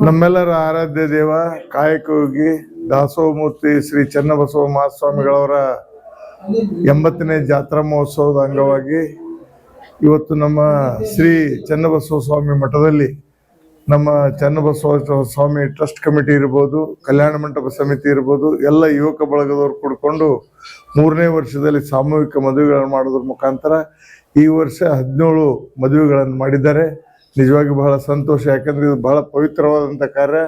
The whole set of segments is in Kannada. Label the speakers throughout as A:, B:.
A: ನಮ್ಮೆಲ್ಲರ ಆರಾಧ್ಯ ದೇವ ಕಾಯಕಯೋಗಿ ದಾಸೋಹಮೂರ್ತಿ ಶ್ರೀ ಚನ್ನಬಸವ ಮಹಾಸ್ವಾಮಿಗಳವರ 80ನೇ ಜಾತ್ರಾ ಮಹೋತ್ಸವದ ಅಂಗವಾಗಿ ಇವತ್ತು ನಮ್ಮ ಶ್ರೀ ಚನ್ನಬಸವ ಸ್ವಾಮಿ ಮಠದಲ್ಲಿ ನಮ್ಮ ಚನ್ನಬಸವ ಸ್ವಾಮಿ ಟ್ರಸ್ಟ್ ಕಮಿಟಿ ಇರ್ಬೋದು, ಕಲ್ಯಾಣ ಮಂಟಪ ಸಮಿತಿ ಇರ್ಬೋದು, ಎಲ್ಲ ಯುವಕ ಬಳಗದವರು ಕೂಡಿಕೊಂಡು 3ನೇ ವರ್ಷದಲ್ಲಿ ಸಾಮೂಹಿಕ ಮದುವೆಗಳನ್ನು ಮಾಡೋದ್ರ ಮುಖಾಂತರ ಈ ವರ್ಷ 17 ಮದುವೆಗಳನ್ನು ಮಾಡಿದ್ದಾರೆ. ನಿಜವಾಗಿ ಬಹಳ ಸಂತೋಷ. ಯಾಕಂದ್ರೆ ಇದು ಬಹಳ ಪವಿತ್ರವಾದಂಥ ಕಾರ್ಯ.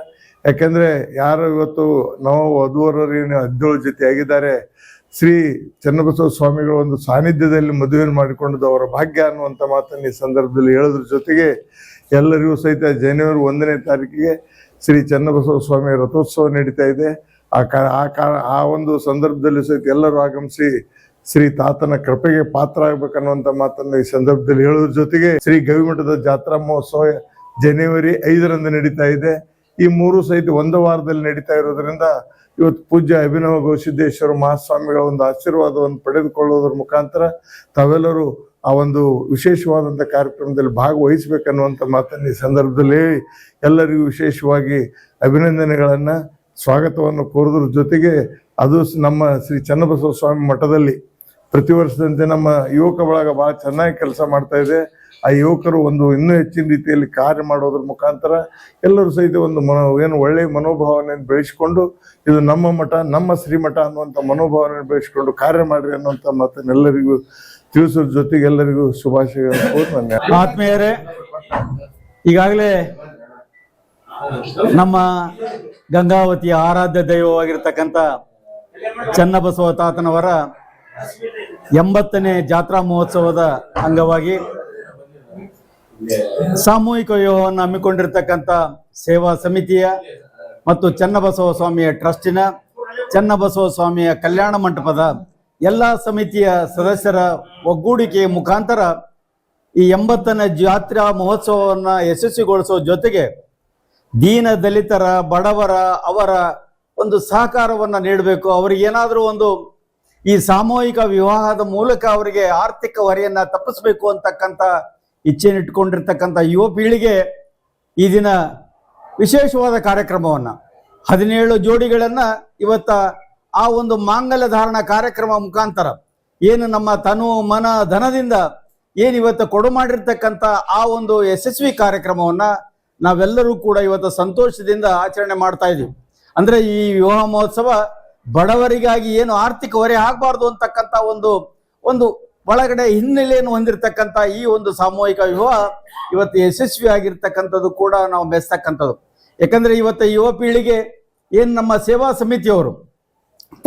A: ಯಾಕಂದ್ರೆ ಯಾರು ಇವತ್ತು ನಾವು ವಧುವರರು 17 ಜೊತೆ ಆಗಿದ್ದಾರೆ, ಶ್ರೀ ಚನ್ನಬಸವ ಸ್ವಾಮಿಗಳ ಒಂದು ಸಾನ್ನಿಧ್ಯದಲ್ಲಿ ಮದುವೆಯನ್ನು ಮಾಡಿಕೊಂಡದ್ದು ಅವರ ಭಾಗ್ಯ ಅನ್ನುವಂಥ ಮಾತನ್ನು ಈ ಸಂದರ್ಭದಲ್ಲಿ ಹೇಳೋದ್ರ ಜೊತೆಗೆ ಎಲ್ಲರಿಗೂ ಸಹಿತ ಜನವರಿ 1ನೇ ತಾರೀಕಿಗೆ ಶ್ರೀ ಚನ್ನಬಸವ ಸ್ವಾಮಿಯ ರಥೋತ್ಸವ ನಡೀತಾ ಇದೆ. ಆ ಒಂದು ಸಂದರ್ಭದಲ್ಲಿ ಸಹಿತ ಎಲ್ಲರೂ ಆಗಮಿಸಿ ಶ್ರೀ ತಾತನ ಕೃಪೆಗೆ ಪಾತ್ರ ಆಗ್ಬೇಕನ್ನುವಂಥ ಮಾತನ್ನು ಈ ಸಂದರ್ಭದಲ್ಲಿ ಹೇಳೋದ್ರ ಜೊತೆಗೆ ಶ್ರೀ ಗವಿಮಠದ ಜಾತ್ರಾ ಮಹೋತ್ಸವ ಜನವರಿ 5ರಂದು ನಡೀತಾ ಇದೆ. ಈ 3 ಸಹಿತ ಒಂದು ವಾರದಲ್ಲಿ ನಡೀತಾ ಇರೋದ್ರಿಂದ ಇವತ್ತು ಪೂಜ್ಯ ಅಭಿನವ ಗವಿಸಿದ್ದೇಶ್ವರ ಮಹಾಸ್ವಾಮಿಗಳ ಒಂದು ಆಶೀರ್ವಾದವನ್ನು ಪಡೆದುಕೊಳ್ಳೋದ್ರ ಮುಖಾಂತರ ತಾವೆಲ್ಲರೂ ಆ ಒಂದು ವಿಶೇಷವಾದಂಥ ಕಾರ್ಯಕ್ರಮದಲ್ಲಿ ಭಾಗವಹಿಸಬೇಕನ್ನುವಂಥ ಮಾತನ್ನು ಈ ಸಂದರ್ಭದಲ್ಲಿ ಎಲ್ಲರಿಗೂ ವಿಶೇಷವಾಗಿ ಅಭಿನಂದನೆಗಳನ್ನು ಸ್ವಾಗತವನ್ನು ಕೋರೋದ್ರ ಜೊತೆಗೆ ಅದು ನಮ್ಮ ಶ್ರೀ ಚನ್ನಬಸವ ಸ್ವಾಮಿ ಮಠದಲ್ಲಿ ಪ್ರತಿ ವರ್ಷದಂತೆ ನಮ್ಮ ಯುವಕ ಬಳಗ ಬಹಳ ಚೆನ್ನಾಗಿ ಕೆಲಸ ಮಾಡ್ತಾ ಇದೆ. ಆ ಯುವಕರು ಒಂದು ಇನ್ನೂ ಹೆಚ್ಚಿನ ರೀತಿಯಲ್ಲಿ ಕಾರ್ಯ ಮಾಡೋದ್ರ ಮುಖಾಂತರ ಎಲ್ಲರೂ ಸಹಿತ ಒಂದು ಏನು ಒಳ್ಳೆಯ ಮನೋಭಾವನೆಯನ್ನು ಬೆಳೆಸಿಕೊಂಡು ಇದು ನಮ್ಮ ಮಠ, ನಮ್ಮ ಶ್ರೀಮಠ ಅನ್ನುವಂಥ ಮನೋಭಾವನೆಯನ್ನು ಬೆಳೆಸಿಕೊಂಡು ಕಾರ್ಯ ಮಾಡ್ರಿ ಅನ್ನುವಂಥ ಮಾತನ್ನೆಲ್ಲರಿಗೂ ತಿಳಿಸೋದ್ರ ಜೊತೆಗೆ ಎಲ್ಲರಿಗೂ ಶುಭಾಶಯಗಳು.
B: ಆತ್ಮೀಯರೇ, ಈಗಾಗಲೇ ನಮ್ಮ ಗಂಗಾವತಿಯ ಆರಾಧ್ಯ ದೈವವಾಗಿರ್ತಕ್ಕಂಥ ಚನ್ನಬಸವ ತಾತನವರ 80ನೇ ಜಾತ್ರಾ ಮಹೋತ್ಸವದ ಅಂಗವಾಗಿ ಸಾಮೂಹಿಕ ವಿವಾಹವನ್ನು ಹಮ್ಮಿಕೊಂಡಿರ್ತಕ್ಕಂಥ ಸೇವಾ ಸಮಿತಿಯ ಮತ್ತು ಚನ್ನಬಸವ ಸ್ವಾಮಿಯ ಟ್ರಸ್ಟಿನ, ಚನ್ನಬಸವ ಸ್ವಾಮಿಯ ಕಲ್ಯಾಣ ಮಂಟಪದ ಎಲ್ಲ ಸಮಿತಿಯ ಸದಸ್ಯರ ಒಗ್ಗೂಡಿಕೆಯ ಮುಖಾಂತರ ಈ 80ನೇ ಜಾತ್ರಾ ಮಹೋತ್ಸವವನ್ನು ಯಶಸ್ವಿಗೊಳಿಸುವ ಜೊತೆಗೆ ದೀನ ದಲಿತರ, ಬಡವರ, ಅವರ ಒಂದು ಸಹಕಾರವನ್ನು ನೀಡಬೇಕು. ಅವರಿಗೇನಾದರೂ ಒಂದು ಈ ಸಾಮೂಹಿಕ ವಿವಾಹದ ಮೂಲಕ ಅವರಿಗೆ ಆರ್ಥಿಕ ಹೊರೆಯನ್ನು ತಪ್ಪಿಸಬೇಕು ಅಂತಕ್ಕಂಥ ಇಚ್ಛೆನಿಟ್ಕೊಂಡಿರ್ತಕ್ಕಂಥ ಯುವ ಪೀಳಿಗೆ ಈ ದಿನ ವಿಶೇಷವಾದ ಕಾರ್ಯಕ್ರಮವನ್ನು 17 ಜೋಡಿಗಳನ್ನು ಇವತ್ತ ಆ ಒಂದು ಮಾಂಗಲ್ಯ ಧಾರಣ ಕಾರ್ಯಕ್ರಮ ಮುಖಾಂತರ ಏನು ನಮ್ಮ ತನು ಮನ ಧನದಿಂದ ಏನು ಇವತ್ತು ಕೊಡು ಮಾಡಿರ್ತಕ್ಕಂಥ ಆ ಒಂದು ಯಶಸ್ವಿ ಕಾರ್ಯಕ್ರಮವನ್ನು ನಾವೆಲ್ಲರೂ ಕೂಡ ಇವತ್ತು ಸಂತೋಷದಿಂದ ಆಚರಣೆ ಮಾಡ್ತಾ ಇದ್ದೀವಿ. ಅಂದ್ರೆ ಈ ವಿವಾಹ ಮಹೋತ್ಸವ ಬಡವರಿಗಾಗಿ ಏನು ಆರ್ಥಿಕ ಹೊರೆ ಆಗಬಾರ್ದು ಅಂತಕ್ಕಂಥ ಒಂದು ಒಳಗಡೆ ಹಿನ್ನೆಲೆಯನ್ನು ಹೊಂದಿರತಕ್ಕಂಥ ಈ ಒಂದು ಸಾಮೂಹಿಕ ವಿವಾಹ ಇವತ್ತು ಯಶಸ್ವಿ ಆಗಿರ್ತಕ್ಕಂಥದ್ದು ಕೂಡ ನಾವು ಮೆಚ್ಚತಕ್ಕಂಥದ್ದು. ಯಾಕಂದ್ರೆ ಇವತ್ತು ಯುವ ಪೀಳಿಗೆ ಏನು ನಮ್ಮ ಸೇವಾ ಸಮಿತಿಯವರು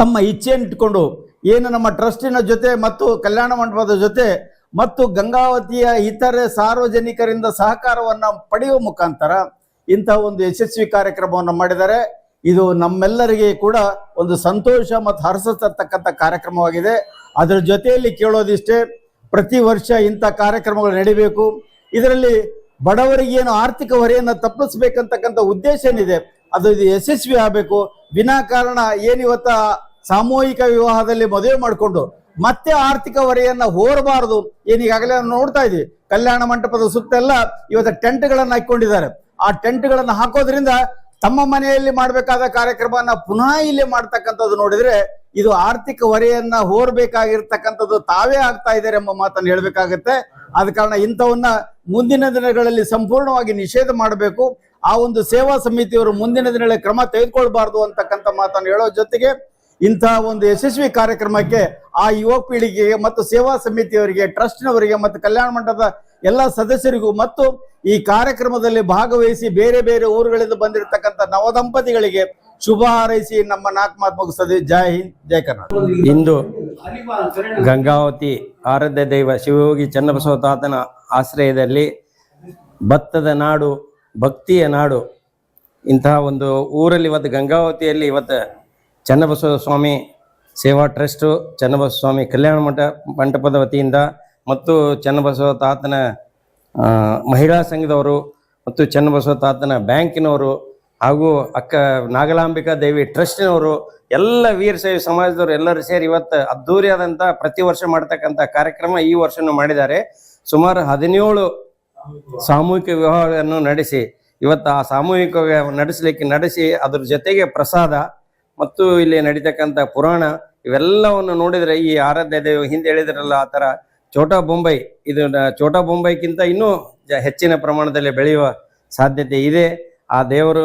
B: ತಮ್ಮ ಇಚ್ಛೆಯನ್ನು ಇಟ್ಕೊಂಡು ಏನು ನಮ್ಮ ಟ್ರಸ್ಟಿನ ಜೊತೆ ಮತ್ತು ಕಲ್ಯಾಣ ಮಂಟಪದ ಜೊತೆ ಮತ್ತು ಗಂಗಾವತಿಯ ಇತರೆ ಸಾರ್ವಜನಿಕರಿಂದ ಸಹಕಾರವನ್ನು ಪಡೆಯುವ ಮುಖಾಂತರ ಇಂತಹ ಒಂದು ಯಶಸ್ವಿ ಕಾರ್ಯಕ್ರಮವನ್ನು ಮಾಡಿದ್ದಾರೆ. ಇದು ನಮ್ಮೆಲ್ಲರಿಗೆ ಕೂಡ ಒಂದು ಸಂತೋಷ ಮತ್ತು ಹರ್ಷ ತರ್ತಕ್ಕಂಥ ಕಾರ್ಯಕ್ರಮವಾಗಿದೆ. ಅದರ ಜೊತೆಯಲ್ಲಿ ಕೇಳೋದಿಷ್ಟೇ, ಪ್ರತಿ ವರ್ಷ ಇಂಥ ಕಾರ್ಯಕ್ರಮಗಳು ನಡೀಬೇಕು. ಇದರಲ್ಲಿ ಬಡವರಿಗೆ ಏನು ಆರ್ಥಿಕ ಹೊರೆಯನ್ನು ತಪ್ಪಿಸ್ಬೇಕಂತಕ್ಕಂಥ ಉದ್ದೇಶ ಏನಿದೆ ಅದು ಇದು ಯಶಸ್ವಿ ಆಗಬೇಕು. ವಿನಾಕಾರಣ ಏನಿವತ್ತ ಸಾಮೂಹಿಕ ವಿವಾಹದಲ್ಲಿ ಮದುವೆ ಮಾಡಿಕೊಂಡು ಮತ್ತೆ ಆರ್ಥಿಕ ಹೊರೆಯನ್ನ ಹೋರಬಾರದು. ಏನೀಗಾಗಲೇ ನೋಡ್ತಾ ಇದ್ವಿ, ಕಲ್ಯಾಣ ಮಂಟಪದ ಸುತ್ತೆಲ್ಲ ಇವತ್ತು ಟೆಂಟ್ಗಳನ್ನು ಹಾಕೊಂಡಿದ್ದಾರೆ. ಆ ಟೆಂಟ್ಗಳನ್ನು ಹಾಕೋದ್ರಿಂದ ತಮ್ಮ ಮನೆಯಲ್ಲಿ ಮಾಡಬೇಕಾದ ಕಾರ್ಯಕ್ರಮನ ಪುನಃ ಇಲ್ಲಿ ಮಾಡ್ತಕ್ಕಂಥದ್ದು ನೋಡಿದ್ರೆ ಇದು ಆರ್ಥಿಕ ಹೊರೆಯನ್ನ ಹೋರ್ಬೇಕಾಗಿರ್ತಕ್ಕಂಥದ್ದು ತಾವೇ ಆಗ್ತಾ ಇದ್ದಾರೆ ಎಂಬ ಮಾತನ್ನು ಹೇಳ್ಬೇಕಾಗತ್ತೆ. ಆದ ಕಾರಣ ಇಂಥವನ್ನ ಮುಂದಿನ ದಿನಗಳಲ್ಲಿ ಸಂಪೂರ್ಣವಾಗಿ ನಿಷೇಧ ಮಾಡಬೇಕು. ಆ ಒಂದು ಸೇವಾ ಸಮಿತಿಯವರು ಮುಂದಿನ ದಿನಗಳಲ್ಲಿ ಕ್ರಮ ತೆಗೆದುಕೊಳ್ಬಾರ್ದು ಅಂತಕ್ಕಂಥ ಮಾತನ್ನು ಹೇಳೋ ಜೊತೆಗೆ ಇಂತಹ ಒಂದು ಯಶಸ್ವಿ ಕಾರ್ಯಕ್ರಮಕ್ಕೆ ಆ ಯುವ ಪೀಳಿಗೆಗೆ ಮತ್ತು ಸೇವಾ ಸಮಿತಿಯವರಿಗೆ, ಟ್ರಸ್ಟ್ನವರಿಗೆ ಮತ್ತು ಕಲ್ಯಾಣ ಮಂಟಪದ ಎಲ್ಲ ಸದಸ್ಯರಿಗೂ ಮತ್ತು ಈ ಕಾರ್ಯಕ್ರಮದಲ್ಲಿ ಭಾಗವಹಿಸಿ ಬೇರೆ ಬೇರೆ ಊರುಗಳಿಂದ ಬಂದಿರತಕ್ಕಂಥ ನವದಂಪತಿಗಳಿಗೆ ಶುಭ ಹಾರೈಸಿ ನಮ್ಮ 4 ಮಾತು ಮುಗಿಸ್ತದೆ. ಜೈ ಹಿಂದ್, ಜೈ ಕರ್ನಾಟಕ.
C: ಇಂದು ಗಂಗಾವತಿ ಆರಾಧ್ಯ ದೈವ ಶಿವಯೋಗಿ ಚನ್ನಬಸವ ತಾತನ ಆಶ್ರಯದಲ್ಲಿ ಭತ್ತದ ನಾಡು, ಭಕ್ತಿಯ ನಾಡು ಇಂತಹ ಒಂದು ಊರಲ್ಲಿ ಇವತ್ತು ಗಂಗಾವತಿಯಲ್ಲಿ ಇವತ್ತು ಚನ್ನಬಸವ ಸ್ವಾಮಿ ಸೇವಾ ಟ್ರಸ್ಟು, ಚನ್ನಬಸವ ಸ್ವಾಮಿ ಕಲ್ಯಾಣ ಮಂಟಪದ ವತಿಯಿಂದ ಮತ್ತು ಚನ್ನಬಸವ ತಾತನ ಮಹಿಳಾ ಸಂಘದವರು ಮತ್ತು ಚನ್ನಬಸವ ತಾತನ ಬ್ಯಾಂಕಿನವರು ಹಾಗೂ ಅಕ್ಕ ನಾಗಲಾಂಬಿಕಾ ದೇವಿ ಟ್ರಸ್ಟಿನವರು ಎಲ್ಲ ವೀರಶೈವ ಸಮಾಜದವರು ಎಲ್ಲರೂ ಸೇರಿ ಇವತ್ತು ಅದ್ಧೂರಿಯಾದಂಥ ಪ್ರತಿ ವರ್ಷ ಮಾಡ್ತಕ್ಕಂಥ ಕಾರ್ಯಕ್ರಮ ಈ ವರ್ಷನೂ ಮಾಡಿದ್ದಾರೆ. ಸುಮಾರು 17 ಸಾಮೂಹಿಕ ವಿವಾಹಗಳನ್ನು ನಡೆಸಿ ಇವತ್ತು ಆ ಸಾಮೂಹಿಕ ನಡೆಸಿ ಅದ್ರ ಜೊತೆಗೆ ಪ್ರಸಾದ ಮತ್ತು ಇಲ್ಲಿ ನಡೀತಕ್ಕಂಥ ಪುರಾಣ ಇವೆಲ್ಲವನ್ನು ನೋಡಿದ್ರೆ ಈ ಆರಾಧ್ಯ ದೇವ ಹಿಂದೆ ಹೇಳಿದ್ರಲ್ಲ ಆ ತರ ಛೋಟಾ ಬೊಂಬೈ ಇದು ಛೋಟಾ ಬೊಂಬೈಗಿಂತ ಇನ್ನೂ ಹೆಚ್ಚಿನ ಪ್ರಮಾಣದಲ್ಲಿ ಬೆಳೆಯುವ ಸಾಧ್ಯತೆ ಇದೆ. ಆ ದೇವರು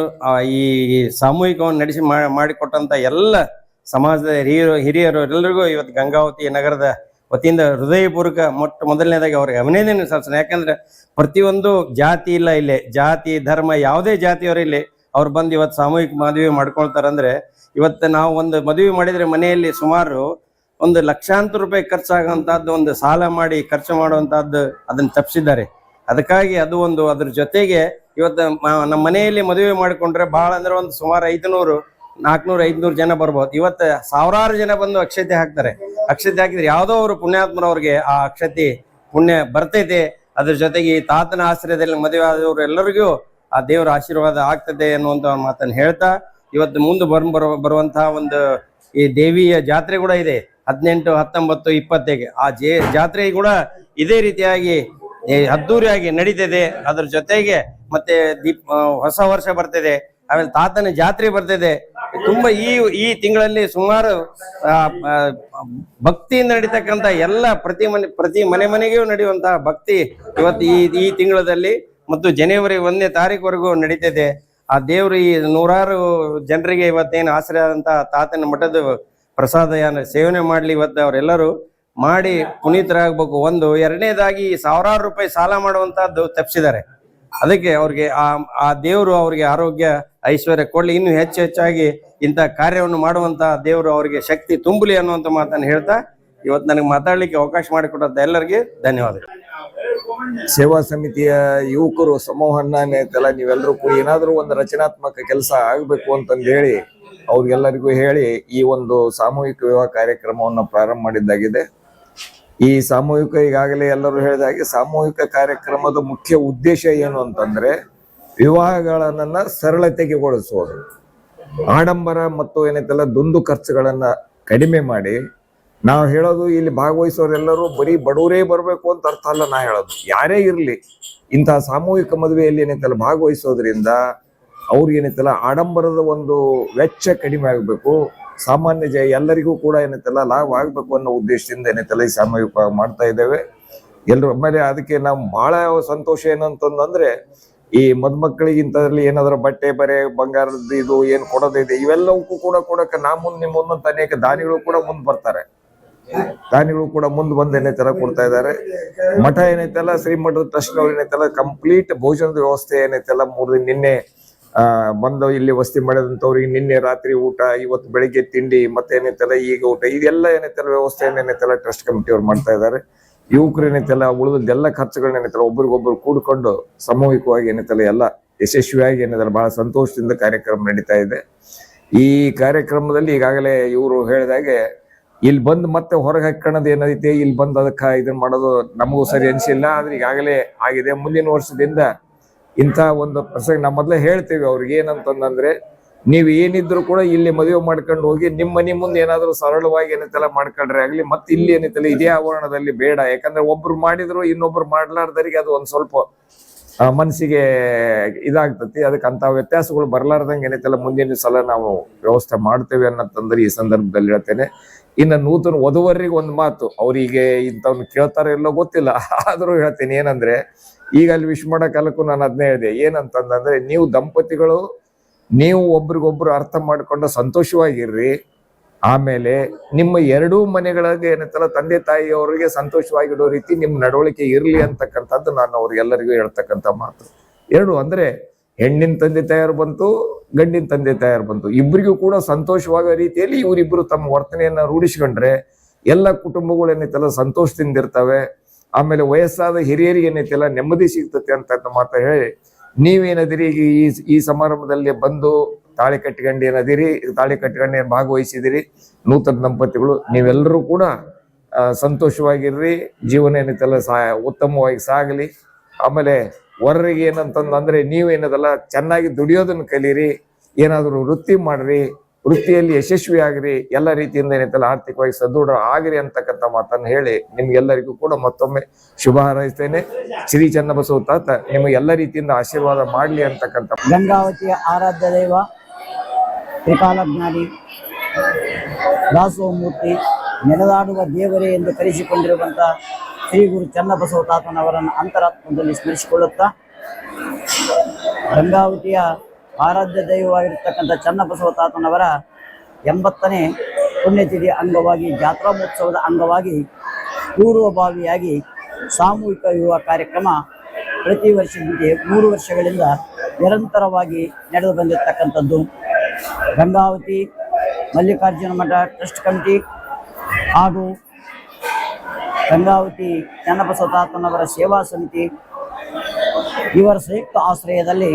C: ಈ ಸಾಮೂಹಿಕವನ್ನು ನಡೆಸಿ ಮಾಡಿಕೊಟ್ಟಂತ ಎಲ್ಲ ಸಮಾಜದ ಹಿರಿಯರು ಎಲ್ಲರಿಗೂ ಇವತ್ತು ಗಂಗಾವತಿ ನಗರದ ವತಿಯಿಂದ ಹೃದಯಪೂರ್ವಕ ಮೊದಲನೇದಾಗಿ ಅವ್ರಿಗೆ ಅಭಿನಂದನೆ ಸಲ್ಲಿಸೋಣ. ಯಾಕಂದ್ರೆ ಪ್ರತಿಯೊಂದು ಜಾತಿ ಇಲ್ಲ ಇಲ್ಲಿ, ಜಾತಿ ಧರ್ಮ ಯಾವುದೇ ಜಾತಿಯವರು ಇಲ್ಲಿ ಅವ್ರು ಬಂದು ಇವತ್ತು ಸಾಮೂಹಿಕ ಮದುವೆ ಮಾಡ್ಕೊಳ್ತಾರಂದ್ರೆ, ಇವತ್ತು ನಾವು ಒಂದು ಮದುವೆ ಮಾಡಿದ್ರೆ ಮನೆಯಲ್ಲಿ ಸುಮಾರು ಒಂದು ಲಕ್ಷಾಂತರ ರೂಪಾಯಿ ಖರ್ಚಾಗುವಂತಹದ್ದು ಒಂದು ಸಾಲ ಮಾಡಿ ಖರ್ಚು ಮಾಡುವಂತಹದ್ದು ಅದನ್ನ ತಪ್ಪಿಸಿದ್ದಾರೆ. ಅದಕ್ಕಾಗಿ ಅದು ಒಂದು ಅದ್ರ ಜೊತೆಗೆ ಇವತ್ತು ನಮ್ಮ ಮನೆಯಲ್ಲಿ ಮದುವೆ ಮಾಡಿಕೊಂಡ್ರೆ ಬಹಳ ಅಂದ್ರೆ ಒಂದು ಸುಮಾರು 500, 400, 500 ಜನ ಬರ್ಬೋದು. ಇವತ್ತು ಸಾವಿರಾರು ಜನ ಬಂದು ಅಕ್ಷತೆ ಹಾಕ್ತಾರೆ. ಅಕ್ಷತೆ ಹಾಕಿದ್ರೆ ಯಾವುದೋ ಅವರು ಪುಣ್ಯಾತ್ಮರವ್ರಿಗೆ ಆ ಅಕ್ಷತೆ ಪುಣ್ಯ ಬರ್ತೈತೆ. ಅದ್ರ ಜೊತೆಗೆ ಈ ತಾತನ ಆಶ್ರಯದಲ್ಲಿ ಮದುವೆ ಆದವರು ಎಲ್ಲರಿಗೂ ಆ ದೇವರ ಆಶೀರ್ವಾದ ಆಗ್ತದೆ ಅನ್ನುವಂತ ಮಾತನ್ನು ಹೇಳ್ತಾ, ಇವತ್ತು ಮುಂದೆ ಬರುವಂತಹ ಒಂದು ಈ ದೇವಿಯ ಜಾತ್ರೆ ಕೂಡ ಇದೆ 18, 19, 20ಗೆ. ಆ ಜಾತ್ರೆ ಕೂಡ ಇದೇ ರೀತಿಯಾಗಿ ಅದ್ದೂರಿಯಾಗಿ ನಡೀತಿದೆ. ಅದ್ರ ಜೊತೆಗೆ ಮತ್ತೆ ಹೊಸ ವರ್ಷ ಬರ್ತಿದೆ, ಆಮೇಲೆ ತಾತನ ಜಾತ್ರೆ ಬರ್ತಿದೆ. ತುಂಬಾ ಈ ತಿಂಗಳಲ್ಲಿ ಸುಮಾರು ಭಕ್ತಿಯಿಂದ ನಡೀತಕ್ಕಂತ ಎಲ್ಲ ಪ್ರತಿ ಮನೆಗೂ ನಡೆಯುವಂತಹ ಭಕ್ತಿ ಇವತ್ತು ಈ ತಿಂಗಳಲ್ಲಿ ಮತ್ತು ಜನವರಿ 1ನೇ ತಾರೀಕುವರೆಗೂ ನಡೀತಿದೆ. ಆ ದೇವರು ಈ ನೂರಾರು ಜನರಿಗೆ ಇವತ್ತೇನು ಆಶ್ರಯ ಆದಂತಹ ತಾತನ ಮಠದ ಪ್ರಸಾದ ಸೇವನೆ ಮಾಡ್ಲಿ ಇವತ್ತು ಅವರೆಲ್ಲರೂ ಮಾಡಿ ಪುನೀತರಾಗಬೇಕು. ಒಂದು ಎರಡನೇದಾಗಿ ಸಾವಿರಾರು ರೂಪಾಯಿ ಸಾಲ ಮಾಡುವಂತಹದ್ದು ತಪ್ಪಿಸಿದ್ದಾರೆ. ಅದಕ್ಕೆ ಅವ್ರಿಗೆ ಆ ದೇವರು ಅವ್ರಿಗೆ ಆರೋಗ್ಯ ಐಶ್ವರ್ಯ ಕೊಡ್ಲಿ, ಇನ್ನು ಹೆಚ್ಚಾಗಿ ಇಂಥ ಕಾರ್ಯವನ್ನು ಮಾಡುವಂತ ದೇವರು ಅವರಿಗೆ ಶಕ್ತಿ ತುಂಬಲಿ ಅನ್ನುವಂಥ ಮಾತನ್ನು ಹೇಳ್ತಾ ಇವತ್ತು ನನಗೆ ಮಾತಾಡ್ಲಿಕ್ಕೆ ಅವಕಾಶ ಮಾಡಿಕೊಟ್ಟಂತ ಎಲ್ಲರಿಗೆ ಧನ್ಯವಾದಗಳು.
D: ಸೇವಾ ಸಮಿತಿಯ ಯುವಕರು ಸಮೂಹನ್ನ ನೀವೆಲ್ಲರೂ ಕೂಡ ಏನಾದ್ರೂ ಒಂದು ರಚನಾತ್ಮಕ ಕೆಲಸ ಆಗ್ಬೇಕು ಅಂತಂದು ಹೇಳಿ ಅವ್ರಿಗೆಲ್ಲರಿಗೂ ಹೇಳಿ ಈ ಒಂದು ಸಾಮೂಹಿಕ ವಿವಾಹ ಕಾರ್ಯಕ್ರಮವನ್ನು ಪ್ರಾರಂಭ ಮಾಡಿದ್ದಾಗಿದೆ. ಈ ಸಾಮೂಹಿಕ ಈಗಾಗಲೇ ಎಲ್ಲರೂ ಹೇಳಿದ ಹಾಗೆ ಸಾಮೂಹಿಕ ಕಾರ್ಯಕ್ರಮದ ಮುಖ್ಯ ಉದ್ದೇಶ ಏನು ಅಂತಂದ್ರೆ ವಿವಾಹಗಳನ್ನ ಸರಳತೆಗೊಳಿಸೋದು, ಆಡಂಬರ ಮತ್ತು ಏನೈತಲ್ಲ ದುಂದು ಖರ್ಚುಗಳನ್ನ ಕಡಿಮೆ ಮಾಡಿ. ನಾವು ಹೇಳೋದು ಇಲ್ಲಿ ಭಾಗವಹಿಸೋರೆಲ್ಲರೂ ಬರೀ ಬಡವರೇ ಬರ್ಬೇಕು ಅಂತ ಅರ್ಥ ಅಲ್ಲ. ನಾ ಹೇಳೋದು ಯಾರೇ ಇರ್ಲಿ ಇಂತಹ ಸಾಮೂಹಿಕ ಮದುವೆಯಲ್ಲಿ ಏನೈತಲ್ಲ ಭಾಗವಹಿಸೋದ್ರಿಂದ ಅವ್ರಿಗೆ ಏನೈತಲ್ಲ ಆಡಂಬರದ ಒಂದು ವೆಚ್ಚ ಕಡಿಮೆ ಆಗ್ಬೇಕು, ಸಾಮಾನ್ಯ ಎಲ್ಲರಿಗೂ ಕೂಡ ಏನೈತಲ್ಲ ಲಾಭ ಆಗ್ಬೇಕು ಅನ್ನೋ ಉದ್ದೇಶದಿಂದ ಏನೈತಲ್ಲ ಈ ಸಾಮೂಹಿಕ ಮಾಡ್ತಾ ಇದ್ದೇವೆ ಎಲ್ರು. ಆಮೇಲೆ ಅದಕ್ಕೆ ನಾವು ಬಹಳ ಸಂತೋಷ ಏನಂತಂದ್ರೆ ಈ ಮದುಮಕ್ಕಳಿಗೆ ಇಂಥದ್ರಲ್ಲಿ ಏನಾದ್ರು ಬಟ್ಟೆ ಬರೆ ಬಂಗಾರದ ಇದು ಏನ್ ಕೊಡೋದಿದೆ ಇವೆಲ್ಲವಕ್ಕೂ ಕೂಡ ಕೊಡಕ್ಕೆ ನಾ ಮುಂದೆ ನಿಮ್ಮ ಮುಂದಂತ ಅನೇಕ ದಾನಿಗಳು ಕೂಡ ಮುಂದೆ ಬರ್ತಾರೆ. ದಾನಿಗಳು ಕೂಡ ಮುಂದೆ ಬಂದು ಏನೈತಲ್ಲ ಕೊಡ್ತಾ ಇದ್ದಾರೆ. ಮಠ ಏನೈತಲ್ಲ ಶ್ರೀಮಠದ ಟ್ರಸ್ಟ್ ಅವ್ರು ಏನೈತಲ್ಲ ಕಂಪ್ಲೀಟ್ ಭೋಜನದ ವ್ಯವಸ್ಥೆ ಏನೈತಲ್ಲ 3 ದಿನ ನಿನ್ನೆ ಬಂದು ಇಲ್ಲಿ ವಸತಿ ಮಾಡಿದಂಥವ್ರಿಗೆ ನಿನ್ನೆ ರಾತ್ರಿ ಊಟ, ಇವತ್ತು ಬೆಳಿಗ್ಗೆ ತಿಂಡಿ, ಮತ್ತೆ ಏನೈತಲ್ಲ ಈಗ ಊಟ, ಇದೆಲ್ಲ ಏನೈತಲ್ಲ ವ್ಯವಸ್ಥೆಯನ್ನು ಏನೈತಲ್ಲ ಟ್ರಸ್ಟ್ ಕಮಿಟಿ ಅವ್ರು ಮಾಡ್ತಾ ಇದ್ದಾರೆ. ಯುವಕರು ಏನೈತಲ್ಲ ಉಳಿದೆಲ್ಲ ಖರ್ಚುಗಳನ್ನ ಏನೈತಲ್ಲ ಒಬ್ರಿಗೊಬ್ರು ಕೂಡ್ಕೊಂಡು ಸಾಮೂಹಿಕವಾಗಿ ಏನೈತಲ್ಲ ಎಲ್ಲ ಯಶಸ್ವಿಯಾಗಿ ಏನೈತಲ್ಲ ಬಹಳ ಸಂತೋಷದಿಂದ ಕಾರ್ಯಕ್ರಮ ನಡೀತಾ ಇದೆ. ಈ ಕಾರ್ಯಕ್ರಮದಲ್ಲಿ ಈಗಾಗಲೇ ಇವರು ಹೇಳಿದಾಗೆ ಇಲ್ಲಿ ಬಂದು ಮತ್ತೆ ಹೊರಗೆ ಹಾಕೋಣದು ಏನೈತೆ, ಇಲ್ಲಿ ಬಂದು ಅದಕ್ಕೆ ಇದನ್ನ ಮಾಡೋದು ನಮಗೂ ಸರಿ ಅನಿಸಿಲ್ಲ. ಆದ್ರೆ ಈಗಾಗಲೇ ಆಗಿದೆ. ಮುಂದಿನ ವರ್ಷದಿಂದ ಇಂಥ ಒಂದು ಪ್ರಸಂಗ ನಾವು ಮೊದಲೇ ಹೇಳ್ತೇವೆ ಅವ್ರಿಗೆ ಏನಂತಂದ್ರೆ, ನೀವು ಏನಿದ್ರು ಕೂಡ ಇಲ್ಲಿ ಮದುವೆ ಮಾಡ್ಕೊಂಡು ಹೋಗಿ ನಿಮ್ಮ ಮನೆ ಮುಂದೆ ಏನಾದ್ರು ಸರಳವಾಗಿ ಏನೈತೆಲ್ಲ ಮಾಡ್ಕೊಂಡ್ರೆ ಆಗ್ಲಿ, ಮತ್ತೆ ಇಲ್ಲಿ ಏನೈತಲ್ಲ ಇದೇ ಆವರಣದಲ್ಲಿ ಬೇಡ. ಯಾಕಂದ್ರೆ ಒಬ್ರು ಮಾಡಿದ್ರು ಇನ್ನೊಬ್ರು ಮಾಡ್ಲಾರ್ದರಿಗೆ ಅದು ಒಂದ್ ಸ್ವಲ್ಪ ಮನಸ್ಸಿಗೆ ಇದಾಗ್ತತಿ. ಅದಕ್ಕೆ ಅಂತ ವ್ಯತ್ಯಾಸಗಳು ಬರ್ಲಾರ್ದಂಗೆ ಏನೈತೆಲ್ಲ ಮುಂದಿನ ಸಲ ನಾವು ವ್ಯವಸ್ಥೆ ಮಾಡ್ತೇವೆ ಅನ್ನೋದಂದ್ರೆ ಈ ಸಂದರ್ಭದಲ್ಲಿ ಹೇಳ್ತೇನೆ. ಇನ್ನು ನೂತನ ವಧುವರಿಗೆ ಒಂದು ಮಾತು, ಅವ್ರಿಗೆ ಇಂಥವ್ನ ಕೇಳ್ತಾರೋ ಎಲ್ಲೋ ಗೊತ್ತಿಲ್ಲ, ಆದ್ರೂ ಹೇಳ್ತೇನೆ ಏನಂದ್ರೆ, ಈಗ ಅಲ್ಲಿ ವಿಶ್ ಮಾಡೋ ಕಾಲಕ್ಕೂ ನಾನು ಅದನ್ನೇ ಹೇಳಿದೆ. ಏನಂತಂದ್ರೆ, ನೀವು ದಂಪತಿಗಳು ನೀವು ಒಬ್ರಿಗೊಬ್ರು ಅರ್ಥ ಮಾಡ್ಕೊಂಡು ಸಂತೋಷವಾಗಿರ್ರಿ. ಆಮೇಲೆ ನಿಮ್ಮ ಎರಡೂ ಮನೆಗಳಿಗೆ ಏನಂತಲ್ಲ ತಂದೆ ತಾಯಿಯವರಿಗೆ ಸಂತೋಷವಾಗಿಡೋ ರೀತಿ ನಿಮ್ಮ ನಡವಳಿಕೆ ಇರ್ಲಿ ಅಂತಕ್ಕಂಥದ್ದು ನಾನು ಅವ್ರಿಗೆಲ್ಲರಿಗೂ ಹೇಳ್ತಕ್ಕಂಥ ಮಾತು. ಎರಡು ಅಂದ್ರೆ ಹೆಣ್ಣಿನ ತಂದೆ ತಾಯಾರು ಬಂತು, ಗಂಡಿನ ತಂದೆ ತಾಯಾರು ಬಂತು, ಇಬ್ಬರಿಗೂ ಕೂಡ ಸಂತೋಷವಾಗೋ ರೀತಿಯಲ್ಲಿ ಇವರಿಬ್ರು ತಮ್ಮ ವರ್ತನೆಯನ್ನ ರೂಢಿಸ್ಕೊಂಡ್ರೆ ಎಲ್ಲ ಕುಟುಂಬಗಳು ಏನೈತಲ್ಲ ಸಂತೋಷದಿಂದ ಇರ್ತವೆ. ಆಮೇಲೆ ವಯಸ್ಸಾದ ಹಿರಿಯರಿಗೆ ಏನೈತಿಲ್ಲ ನೆಮ್ಮದಿ ಸಿಗ್ತತೆ ಅಂತ ಮಾತು ಹೇಳಿ, ನೀವೇನದಿರಿ ಈ ಸಮಾರಂಭದಲ್ಲಿ ಬಂದು ತಾಳಿ ಕಟ್ಕೊಂಡು ಏನದಿರಿ, ತಾಳಿ ಕಟ್ಕೊಂಡು ಏನ್ ಭಾಗವಹಿಸಿದಿರಿ ನೂತನ ದಂಪತಿಗಳು, ನೀವೆಲ್ಲರೂ ಕೂಡ ಸಂತೋಷವಾಗಿರ್ರಿ. ಜೀವನ ಏನೈತಲ್ಲ ಉತ್ತಮವಾಗಿ ಸಾಗಲಿ. ಆಮೇಲೆ ವರರಿಗೆ ಏನಂತಂದ್ರೆ, ನೀವೇನದಲ್ಲ ಚೆನ್ನಾಗಿ ದುಡಿಯೋದನ್ನ ಕಲೀರಿ, ಏನಾದ್ರು ವೃತ್ತಿ ಮಾಡ್ರಿ, ವೃತ್ತಿಯಲ್ಲಿ ಯಶಸ್ವಿ ಆಗ್ರಿ, ಎಲ್ಲ ರೀತಿಯಿಂದ ಏನೈತಲ್ಲ ಆರ್ಥಿಕವಾಗಿ ಸದೃಢ ಆಗ್ರಿ ಅಂತಕ್ಕಂಥ ಮಾತನ್ನು ಹೇಳಿ ನಿಮ್ಗೆಲ್ಲರಿಗೂ ಕೂಡ ಮತ್ತೊಮ್ಮೆ ಶುಭ ಹಾರೈಸ್ತೇನೆ. ಶ್ರೀ ಚನ್ನಬಸವ ತಾತ ನಿಮಗೆ ಎಲ್ಲ ರೀತಿಯಿಂದ ಆಶೀರ್ವಾದ ಮಾಡ್ಲಿ ಅಂತಕ್ಕಂಥ.
E: ಗಂಗಾವತಿಯ ಆರಾಧ್ಯ ದೈವ ತ್ರಿಕಾಲಜ್ಞಾನಿ ದಾಸೋಮೂರ್ತಿ ನೆಲೆದಾಡುವ ದೇವರೇ ಎಂದು ಕರೆಸಿಕೊಂಡಿರುವಂಥ ಶ್ರೀ ಗುರು ಚನ್ನಬಸವ ತಾತನವರನ್ನು ಅಂತರಾತ್ಮದಲ್ಲಿ ಸ್ಮರಿಸಿಕೊಳ್ಳುತ್ತಾ ಗಂಗಾವತಿಯ ಆರಾಧ್ಯ ದೈವವಾಗಿರ್ತಕ್ಕಂಥ ಚನ್ನಬಸವ ತಾತನವರ 80ನೇ ಪುಣ್ಯತಿಥಿ ಅಂಗವಾಗಿ ಜಾತ್ರಾ ಮಹೋತ್ಸವದ ಅಂಗವಾಗಿ ಪೂರ್ವಭಾವಿಯಾಗಿ ಸಾಮೂಹಿಕ ವಿವಾಹ ಕಾರ್ಯಕ್ರಮ ಪ್ರತಿ ವರ್ಷದಂತೆ 3 ವರ್ಷಗಳಿಂದ ನಿರಂತರವಾಗಿ ನಡೆದು ಬಂದಿರತಕ್ಕಂಥದ್ದು. ಗಂಗಾವತಿ ಮಲ್ಲಿಕಾರ್ಜುನ ಮಠ ಟ್ರಸ್ಟ್ ಕಮಿಟಿ ಹಾಗೂ ಗಂಗಾವತಿ ಚನ್ನಬಸವ ತಾತನವರ ಸೇವಾ ಸಮಿತಿ ಇವರ ಸಂಯುಕ್ತ ಆಶ್ರಯದಲ್ಲಿ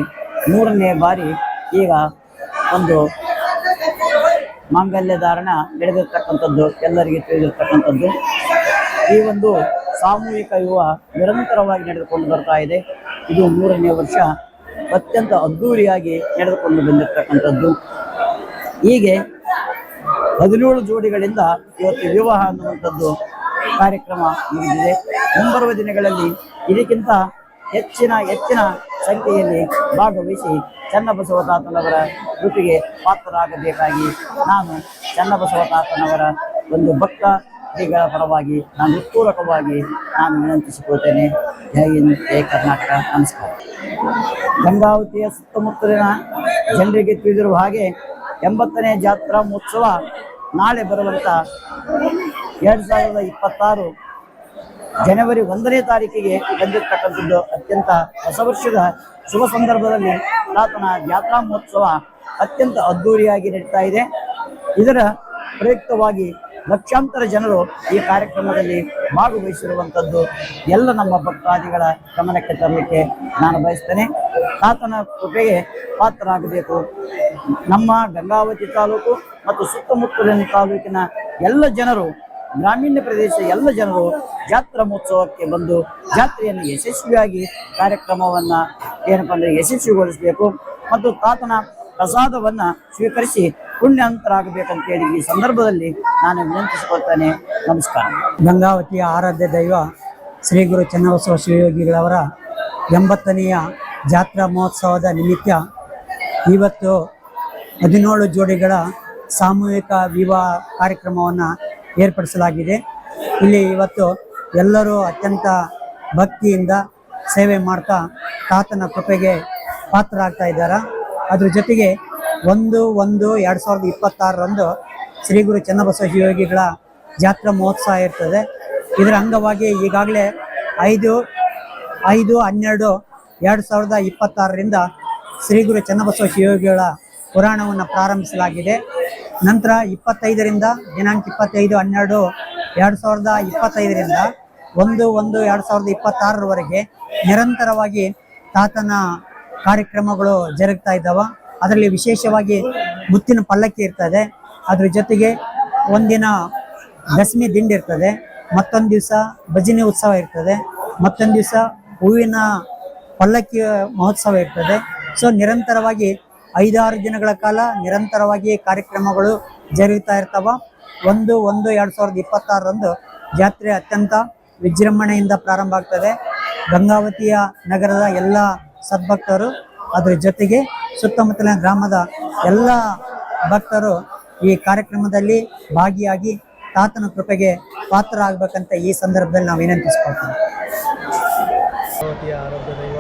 E: 3ನೇ ಬಾರಿ ಈಗ ಒಂದು ಮಾಂಗಲ್ಯ ಧಾರಣ ನಡೆದಿರ್ತಕ್ಕಂಥದ್ದು ಎಲ್ಲರಿಗೆ ತಿಳಿದಿರ್ತಕ್ಕಂಥದ್ದು. ಈ ಒಂದು ಸಾಮೂಹಿಕ ವಿವಾಹ ನಿರಂತರವಾಗಿ ನಡೆದುಕೊಂಡು ಬರ್ತಾ ಇದೆ. ಇದು 3ನೇ ವರ್ಷ ಅತ್ಯಂತ ಅದ್ಧೂರಿಯಾಗಿ ನಡೆದುಕೊಂಡು ಬಂದಿರತಕ್ಕಂಥದ್ದು. ಹೀಗೆ 17 ಜೋಡಿಗಳಿಂದ ಇವತ್ತು ವಿವಾಹ ಅನ್ನುವಂಥದ್ದು ಕಾರ್ಯಕ್ರಮ ಮುಗಿದಿದೆ. ಮುಂಬರುವ ದಿನಗಳಲ್ಲಿ ಇದಕ್ಕಿಂತ ಹೆಚ್ಚಿನ ಸಂಖ್ಯೆಯಲ್ಲಿ ಭಾಗವಹಿಸಿ ಚನ್ನಬಸವ ತಾತನವರ ಕೃಪೆಗೆ ಪಾತ್ರರಾಗಬೇಕಾಗಿ ನಾನು ಚನ್ನಬಸವ ತಾತನವರ ಒಂದು ಭಕ್ತರಿಗಳ ಪರವಾಗಿ ನಾನು ಹೃತ್ಪೂರ್ವಕವಾಗಿ ನಾನು ವಿನಂತಿಸಿಕೊಳ್ತೇನೆ. ಜೈ ಹಿಂದ್, ಜೈ ಕರ್ನಾಟಕ. ನಮಸ್ಕಾರ. ಗಂಗಾವತಿಯ ಸುತ್ತಮುತ್ತಲಿನ ಜನರಿಗೆ ತಿಳಿದಿರುವ ಹಾಗೆ 80ನೇ ಜಾತ್ರಾ ಮಹೋತ್ಸವ ನಾಳೆ ಬರುವಂಥ 2026 ಜನವರಿ 1ನೇ ತಾರೀಕಿಗೆ ಬಂದಿರತಕ್ಕಂಥದ್ದು. ಅತ್ಯಂತ ಹೊಸ ವರ್ಷದ ಶುಭ ಸಂದರ್ಭದಲ್ಲಿ ತಾತನ ಜಾತ್ರಾ ಮಹೋತ್ಸವ ಅತ್ಯಂತ ಅದ್ಧೂರಿಯಾಗಿ ನಡೀತಾ ಇದೆ. ಇದರ ಪ್ರಯುಕ್ತವಾಗಿ ಲಕ್ಷಾಂತರ ಜನರು ಈ ಕಾರ್ಯಕ್ರಮದಲ್ಲಿ ಭಾಗವಹಿಸಿರುವಂಥದ್ದು ಎಲ್ಲ ನಮ್ಮ ಭಕ್ತಾದಿಗಳ ಗಮನಕ್ಕೆ ತರಲಿಕ್ಕೆ ನಾನು ಬಯಸ್ತೇನೆ. ತಾತನ ಕೃಪೆಗೆ ಪಾತ್ರರಾಗಬೇಕು. ನಮ್ಮ ಗಂಗಾವತಿ ತಾಲೂಕು ಮತ್ತು ಸುತ್ತಮುತ್ತಲಿನ ತಾಲೂಕಿನ ಎಲ್ಲ ಜನರು, ಗ್ರಾಮೀಣ ಪ್ರದೇಶ ಎಲ್ಲ ಜನರು ಜಾತ್ರಾ ಮಹೋತ್ಸವಕ್ಕೆ ಬಂದು ಜಾತ್ರೆಯನ್ನು ಯಶಸ್ವಿಯಾಗಿ ಕಾರ್ಯಕ್ರಮವನ್ನು ಏನಪ್ಪ ಅಂದರೆ ಯಶಸ್ವಿಗೊಳಿಸಬೇಕು ಮತ್ತು ತಾತನ ಪ್ರಸಾದವನ್ನು ಸ್ವೀಕರಿಸಿ ಪುಣ್ಯಾಂತರಾಗಬೇಕಂತೇಳಿ ಈ ಸಂದರ್ಭದಲ್ಲಿ ನಾನು ವಿನಂತಿಸಿಕೊಳ್ತೇನೆ. ನಮಸ್ಕಾರ.
F: ಗಂಗಾವತಿಯ ಆರಾಧ್ಯ ದೈವ ಶ್ರೀ ಗುರು ಚನ್ನಬಸವ ಶಿವಯೋಗಿಗಳವರ 80ನೆಯ ಜಾತ್ರಾ ಮಹೋತ್ಸವದ ನಿಮಿತ್ತ ಇವತ್ತು 17 ಜೋಡಿಗಳ ಸಾಮೂಹಿಕ ವಿವಾಹ ಕಾರ್ಯಕ್ರಮವನ್ನು ಏರ್ಪಡಿಸಲಾಗಿದೆ. ಇಲ್ಲಿ ಇವತ್ತು ಎಲ್ಲರೂ ಅತ್ಯಂತ ಭಕ್ತಿಯಿಂದ ಸೇವೆ ಮಾಡ್ತಾ ತಾತನ ಕೃಪೆಗೆ ಪಾತ್ರರಾಗ್ತಾ ಇದ್ದಾರೆ. ಅದ್ರ ಜೊತೆಗೆ 1/1/2026 ಶ್ರೀ ಗುರು ಚನ್ನಬಸವ ಶಿವಯೋಗಿಗಳ ಜಾತ್ರಾ ಮಹೋತ್ಸವ ಇರ್ತದೆ. ಇದರ ಅಂಗವಾಗಿ ಈಗಾಗಲೇ 5/12/2026 ಶ್ರೀ ಗುರು ಚನ್ನಬಸವ ಶಿವಯೋಗಿಗಳ ಪುರಾಣವನ್ನು ಪ್ರಾರಂಭಿಸಲಾಗಿದೆ. ನಂತರ 25ರಿಂದ ದಿನಾಂಕ 25/12/2025 1/1/2026 ನಿರಂತರವಾಗಿ ತಾತನ ಕಾರ್ಯಕ್ರಮಗಳು ಜರುಗ್ತಾ ಇದ್ದಾವೆ. ಅದರಲ್ಲಿ ವಿಶೇಷವಾಗಿ ಮುತ್ತಿನ ಪಲ್ಲಕ್ಕಿ ಇರ್ತದೆ. ಅದ್ರ ಜೊತೆಗೆ ಒಂದಿನ ದಶಮಿ ದಿಂಡಿ ಇರ್ತದೆ, ಮತ್ತೊಂದು ದಿವಸ ಭಜನೆ ಉತ್ಸವ ಇರ್ತದೆ, ಮತ್ತೊಂದು ದಿವಸ ಹೂವಿನ ಪಲ್ಲಕ್ಕಿ ಮಹೋತ್ಸವ ಇರ್ತದೆ. ಸೊ ನಿರಂತರವಾಗಿ 5-6 ದಿನಗಳ ಕಾಲ ನಿರಂತರವಾಗಿ ಕಾರ್ಯಕ್ರಮಗಳು ಜರುಗ್ತಾ ಇರ್ತಾವ. 1/1/2026 ಜಾತ್ರೆ ಅತ್ಯಂತ ವಿಜೃಂಭಣೆಯಿಂದ ಪ್ರಾರಂಭ ಆಗ್ತದೆ. ಗಂಗಾವತಿಯ ನಗರದ ಎಲ್ಲ ಸದ್ಭಕ್ತರು, ಅದರ ಜೊತೆಗೆ ಸುತ್ತಮುತ್ತಲಿನ ಗ್ರಾಮದ ಎಲ್ಲ ಭಕ್ತರು ಈ ಕಾರ್ಯಕ್ರಮದಲ್ಲಿ ಭಾಗಿಯಾಗಿ ತಾತನ ಕೃಪೆಗೆ ಪಾತ್ರ ಆಗಬೇಕಂತ ಈ ಸಂದರ್ಭದಲ್ಲಿ ನಾವು ವಿನಂತಿಸ್ಕೊಳ್ತೀವಿ.
G: ಗಂಗಾವತಿಯ ಆರಾಧ್ಯ ದೈವ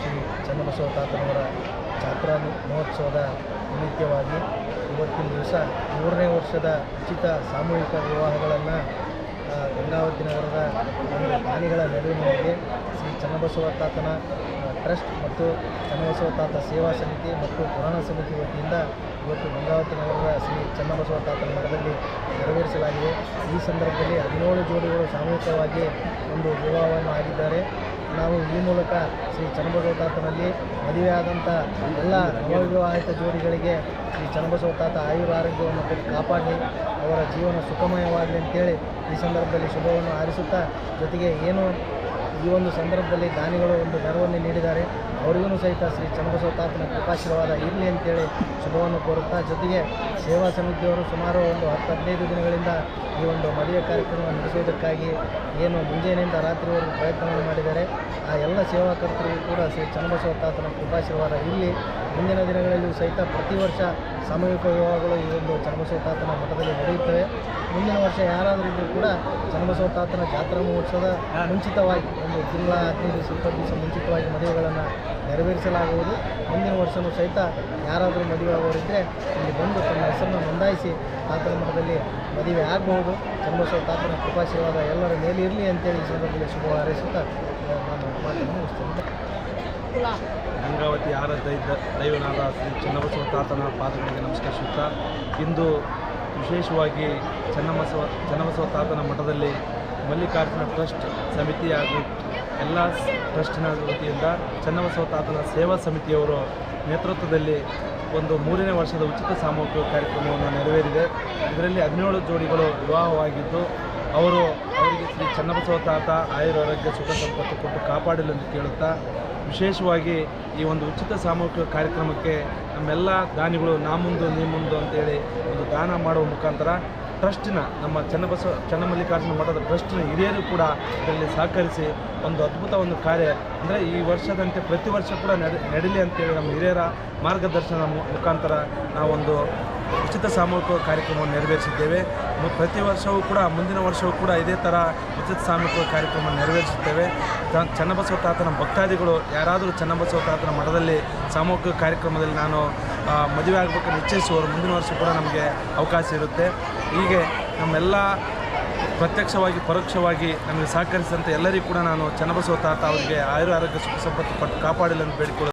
G: ಶ್ರೀ ಚನ್ನಬಸವ ತಾತನವರ ಜಾತ್ರಾ ಮಹೋತ್ಸವದ ನಿಮಿತ್ತವಾಗಿ ಇವತ್ತಿನ ದಿವಸ 3ನೇ ವರ್ಷದ ಉಚಿತ ಸಾಮೂಹಿಕ ವಿವಾಹಗಳನ್ನು ಗಂಗಾವತಿ ನಗರದ ಒಂದು ದಾನಿಗಳ ನೆರವಿನೊಂದಿಗೆ ಶ್ರೀ ಚನ್ನಬಸವ ತಾತನ ಟ್ರಸ್ಟ್ ಮತ್ತು ಚನ್ನಬಸವ ತಾತ ಸೇವಾ ಸಮಿತಿ ಮತ್ತು ಪುರಾಣ ಸಮಿತಿ ವತಿಯಿಂದ ಇವತ್ತು ಗಂಗಾವತಿ ನಗರದ ಶ್ರೀ ಚನ್ನಬಸವ ತಾತನ ಮಠದಲ್ಲಿ ನೆರವೇರಿಸಲಾಗಿದೆ. ಈ ಸಂದರ್ಭದಲ್ಲಿ 17 ಜೋಡಿಗಳು ಸಾಮೂಹಿಕವಾಗಿ ಒಂದು ವಿವಾಹವನ್ನು ಆಗಿದ್ದಾರೆ. ನಾವು ಈ ಮೂಲಕ ಶ್ರೀ ಚನ್ನಬಸವ ತಾತನಲ್ಲಿ ಮದುವೆಯಾದಂಥ ಎಲ್ಲ ನವವಿವಾಹಿತ ಜೋಡಿಗಳಿಗೆ ಶ್ರೀ ಚನ್ನಬಸವ ತಾತ ಆಯುರಾರೋಗ್ಯವನ್ನು ಕೊಟ್ಟು ಕಾಪಾಡಿ ಅವರ ಜೀವನ ಸುಖಮಯವಾಗಲಿ ಅಂತೇಳಿ ಈ ಸಂದರ್ಭದಲ್ಲಿ ಶುಭವನ್ನು ಹಾರೈಸುತ್ತಾ, ಜೊತೆಗೆ ಏನು ಈ ಒಂದು ಸಂದರ್ಭದಲ್ಲಿ ದಾನಿಗಳು ಒಂದು ನೆರವನ್ನು ನೀಡಿದ್ದಾರೆ. ಅವರಿಗೂ ಸಹಿತ ಶ್ರೀ ಚನ್ನಬಸವ ತಾತನ ಕೃಪಾಶೀರ್ವಾದ ಇರಲಿ ಅಂತೇಳಿ ಶುಭವನ್ನು ಕೋರುತ್ತಾ, ಜೊತೆಗೆ ಸೇವಾ ಸಮಿತಿಯವರು ಸುಮಾರು ಒಂದು 10-15 ದಿನಗಳಿಂದ ಈ ಒಂದು ಮದುವೆ ಕಾರ್ಯಕ್ರಮ ನಡೆಸುವುದಕ್ಕಾಗಿ ಏನು ಮುಂಜಾನೆಯಿಂದ ರಾತ್ರಿವರೆಗೂ ಪ್ರಯತ್ನವನ್ನು ಮಾಡಿದ್ದಾರೆ. ಆ ಎಲ್ಲ ಸೇವಾಕರ್ತರಿಗೂ ಕೂಡ ಶ್ರೀ ಚನ್ನಬಸವ ತಾತನ ಕೃಪಾಶೀರ್ವಾದ ಇಲ್ಲಿ ಮುಂದಿನ ದಿನಗಳಲ್ಲಿಯೂ ಸಹಿತ ಪ್ರತಿ ವರ್ಷ ಸಾಮೂಹಿಕ ವಿವಾಹಗಳು ಈ ಒಂದು ಚನ್ನಬಸವ ತಾತನ ಮಠದಲ್ಲಿ ನಡೆಯುತ್ತವೆ. ಮುಂದಿನ ವರ್ಷ ಯಾರಾದರೂ ಇದ್ದರೂ ಕೂಡ ಚನ್ನಬಸವ ತಾತನ ಜಾತ್ರಾ ಮಹೋತ್ಸವದ ಮುಂಚಿತವಾಗಿ ಒಂದು ತಿಂಗಳ 15-20 ದಿವಸ ಮುಂಚಿತವಾಗಿ ಮದುವೆಗಳನ್ನು ನೆರವೇರಿಸಲಾಗುವುದು. ಮುಂದಿನ ವರ್ಷವೂ ಸಹಿತ ಯಾರಾದರೂ ಮದುವೆ ಆಗೋರಿದ್ದರೆ ಇಲ್ಲಿ ಬಂದು ತಮ್ಮ ಹೆಸರನ್ನು ನೋಂದಾಯಿಸಿ ತಾತನ ಮಠದಲ್ಲಿ ಮದುವೆ ಆಗಬಹುದು. ಚನ್ನಬಸವ ತಾತನ ಕೃಪಾಶೀರ್ವಾದ ಎಲ್ಲರ ಮೇಲೆ ಇರಲಿ ಅಂತೇಳಿ ಈ ಸಂದರ್ಭದಲ್ಲಿ ಶುಭ ಹಾರೈಸುತ್ತಾ ನಾನು ಮಾತನ್ನು ಮುಗಿಸ್ತೇನೆ.
H: ಗಂಗಾವತಿ ಆರಾಧ್ಯ ದೈವನಾದ ಶ್ರೀ ಚನ್ನಬಸವ ತಾತನ ಪಾದಗಳಿಗೆ ನಮಸ್ಕರಿಸುತ್ತಾ, ಇಂದು ವಿಶೇಷವಾಗಿ ಚನ್ನಬಸವ ತಾತನ ಮಠದಲ್ಲಿ ಮಲ್ಲಿಕಾರ್ಜುನ ಟ್ರಸ್ಟ್ ಸಮಿತಿ ಹಾಗೂ ಎಲ್ಲ ಟ್ರಸ್ಟಿನ ವತಿಯಿಂದ ಚನ್ನಬಸವ ತಾತನ ಸೇವಾ ಸಮಿತಿಯವರು ನೇತೃತ್ವದಲ್ಲಿ ಒಂದು 3ನೇ ವರ್ಷದ ಉಚಿತ ಸಾಮೂಹಿಕ ಕಾರ್ಯಕ್ರಮವನ್ನು ನೆರವೇರಿದೆ. ಇದರಲ್ಲಿ 17 ಜೋಡಿಗಳು ವಿವಾಹವಾಗಿದ್ದು ಅವರಿಗೆ ಶ್ರೀ ಚನ್ನಬಸವ ತಾತ ಆಯುರಾರೋಗ್ಯ ಸುಖ ಸಂಪತ್ತು ಕೊಟ್ಟು ಕಾಪಾಡಲೆಂದು ಕೇಳುತ್ತಾ, ವಿಶೇಷವಾಗಿ ಈ ಒಂದು ಉಚಿತ ಸಾಮೂಹಿಕ ಕಾರ್ಯಕ್ರಮಕ್ಕೆ ನಮ್ಮೆಲ್ಲ ದಾನಿಗಳು ನಾ ಮುಂದು ನೀ ಮುಂದು ಅಂತೇಳಿ ಒಂದು ದಾನ ಮಾಡುವ ಮುಖಾಂತರ ಟ್ರಸ್ಟಿನ ನಮ್ಮ ಚನ್ನಮಲ್ಲಿಕಾರ್ಜುನ ಮಠದ ಟ್ರಸ್ಟಿನ ಹಿರಿಯರು ಕೂಡ ಇದರಲ್ಲಿ ಸಹಕರಿಸಿ ಒಂದು ಅದ್ಭುತ ಒಂದು ಕಾರ್ಯ ಅಂದರೆ ಈ ವರ್ಷದಂತೆ ಪ್ರತಿ ವರ್ಷ ಕೂಡ ನಡೀಲಿ ಅಂತೇಳಿ ನಮ್ಮ ಹಿರಿಯರ ಮಾರ್ಗದರ್ಶನ ಮುಖಾಂತರ ನಾವೊಂದು ಉಚಿತ ಸಾಮೂಹಿಕ ಕಾರ್ಯಕ್ರಮವನ್ನು ನೆರವೇರಿಸಿದ್ದೇವೆ. ಪ್ರತಿ ವರ್ಷವೂ ಕೂಡ ಮುಂದಿನ ವರ್ಷವೂ ಕೂಡ ಇದೇ ಥರ ಉಚಿತ ಸಾಮೂಹಿಕ ಕಾರ್ಯಕ್ರಮ ನೆರವೇರಿಸುತ್ತೇವೆ. ಚನ್ನಬಸವ ತಾತನ ಭಕ್ತಾದಿಗಳು ಯಾರಾದರೂ ಚನ್ನಬಸವ ತಾತನ ಮಠದಲ್ಲಿ ಸಾಮೂಹಿಕ ಕಾರ್ಯಕ್ರಮದಲ್ಲಿ ನಾನು ಮದುವೆ ಆಗಬೇಕಂತ ಇಚ್ಛಿಸುವವರು ಮುಂದಿನ ವರ್ಷ ಕೂಡ ನಮಗೆ ಅವಕಾಶ ಇರುತ್ತೆ. ಹೀಗೆ ನಮ್ಮೆಲ್ಲ ಪ್ರತ್ಯಕ್ಷವಾಗಿ ಪರೋಕ್ಷವಾಗಿ ನಮಗೆ ಸಹಕರಿಸಿದಂತೆ ಎಲ್ಲರಿಗೂ ಕೂಡ ನಾನು ಚನ್ನಬಸವ ತಾತ ಅವರಿಗೆ ಆರೋಗ್ಯ ಸುಖ ಸಂಪತ್ತು ಕೊಟ್ಟು ಕಾಪಾಡಲಿ ಅಂತ ಬೇಡಿಕೊಳ್ಳುತ್ತೇನೆ.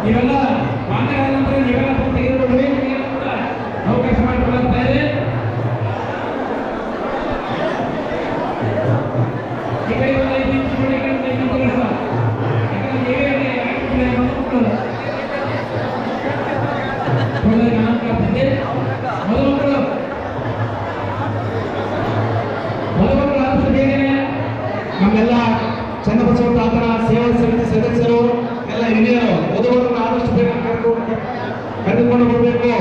I: ನೀವೆಲ್ಲ ಮಾತನಾಡಿದ ನಂತರ ನೀವೆಲ್ಲ ತೆಗೆದುಕೊಳ್ಳಿ, ಅವಕಾಶ ಮಾಡಿಕೊಳ್ಳುತ್ತಾ ಇದೆ. ನಮ್ಮೆಲ್ಲ ಚನ್ನಬಸವ ತಾತನ ಸೇವಾ ಸಮಿತಿ ಸದಸ್ಯರು ಎಲ್ಲ ಹಿರಿಯರು ವಧುವರನ್ನು ಆದಷ್ಟು ಬೇಗ ಕರೆದುಕೊಂಡು ಬರಬೇಕು.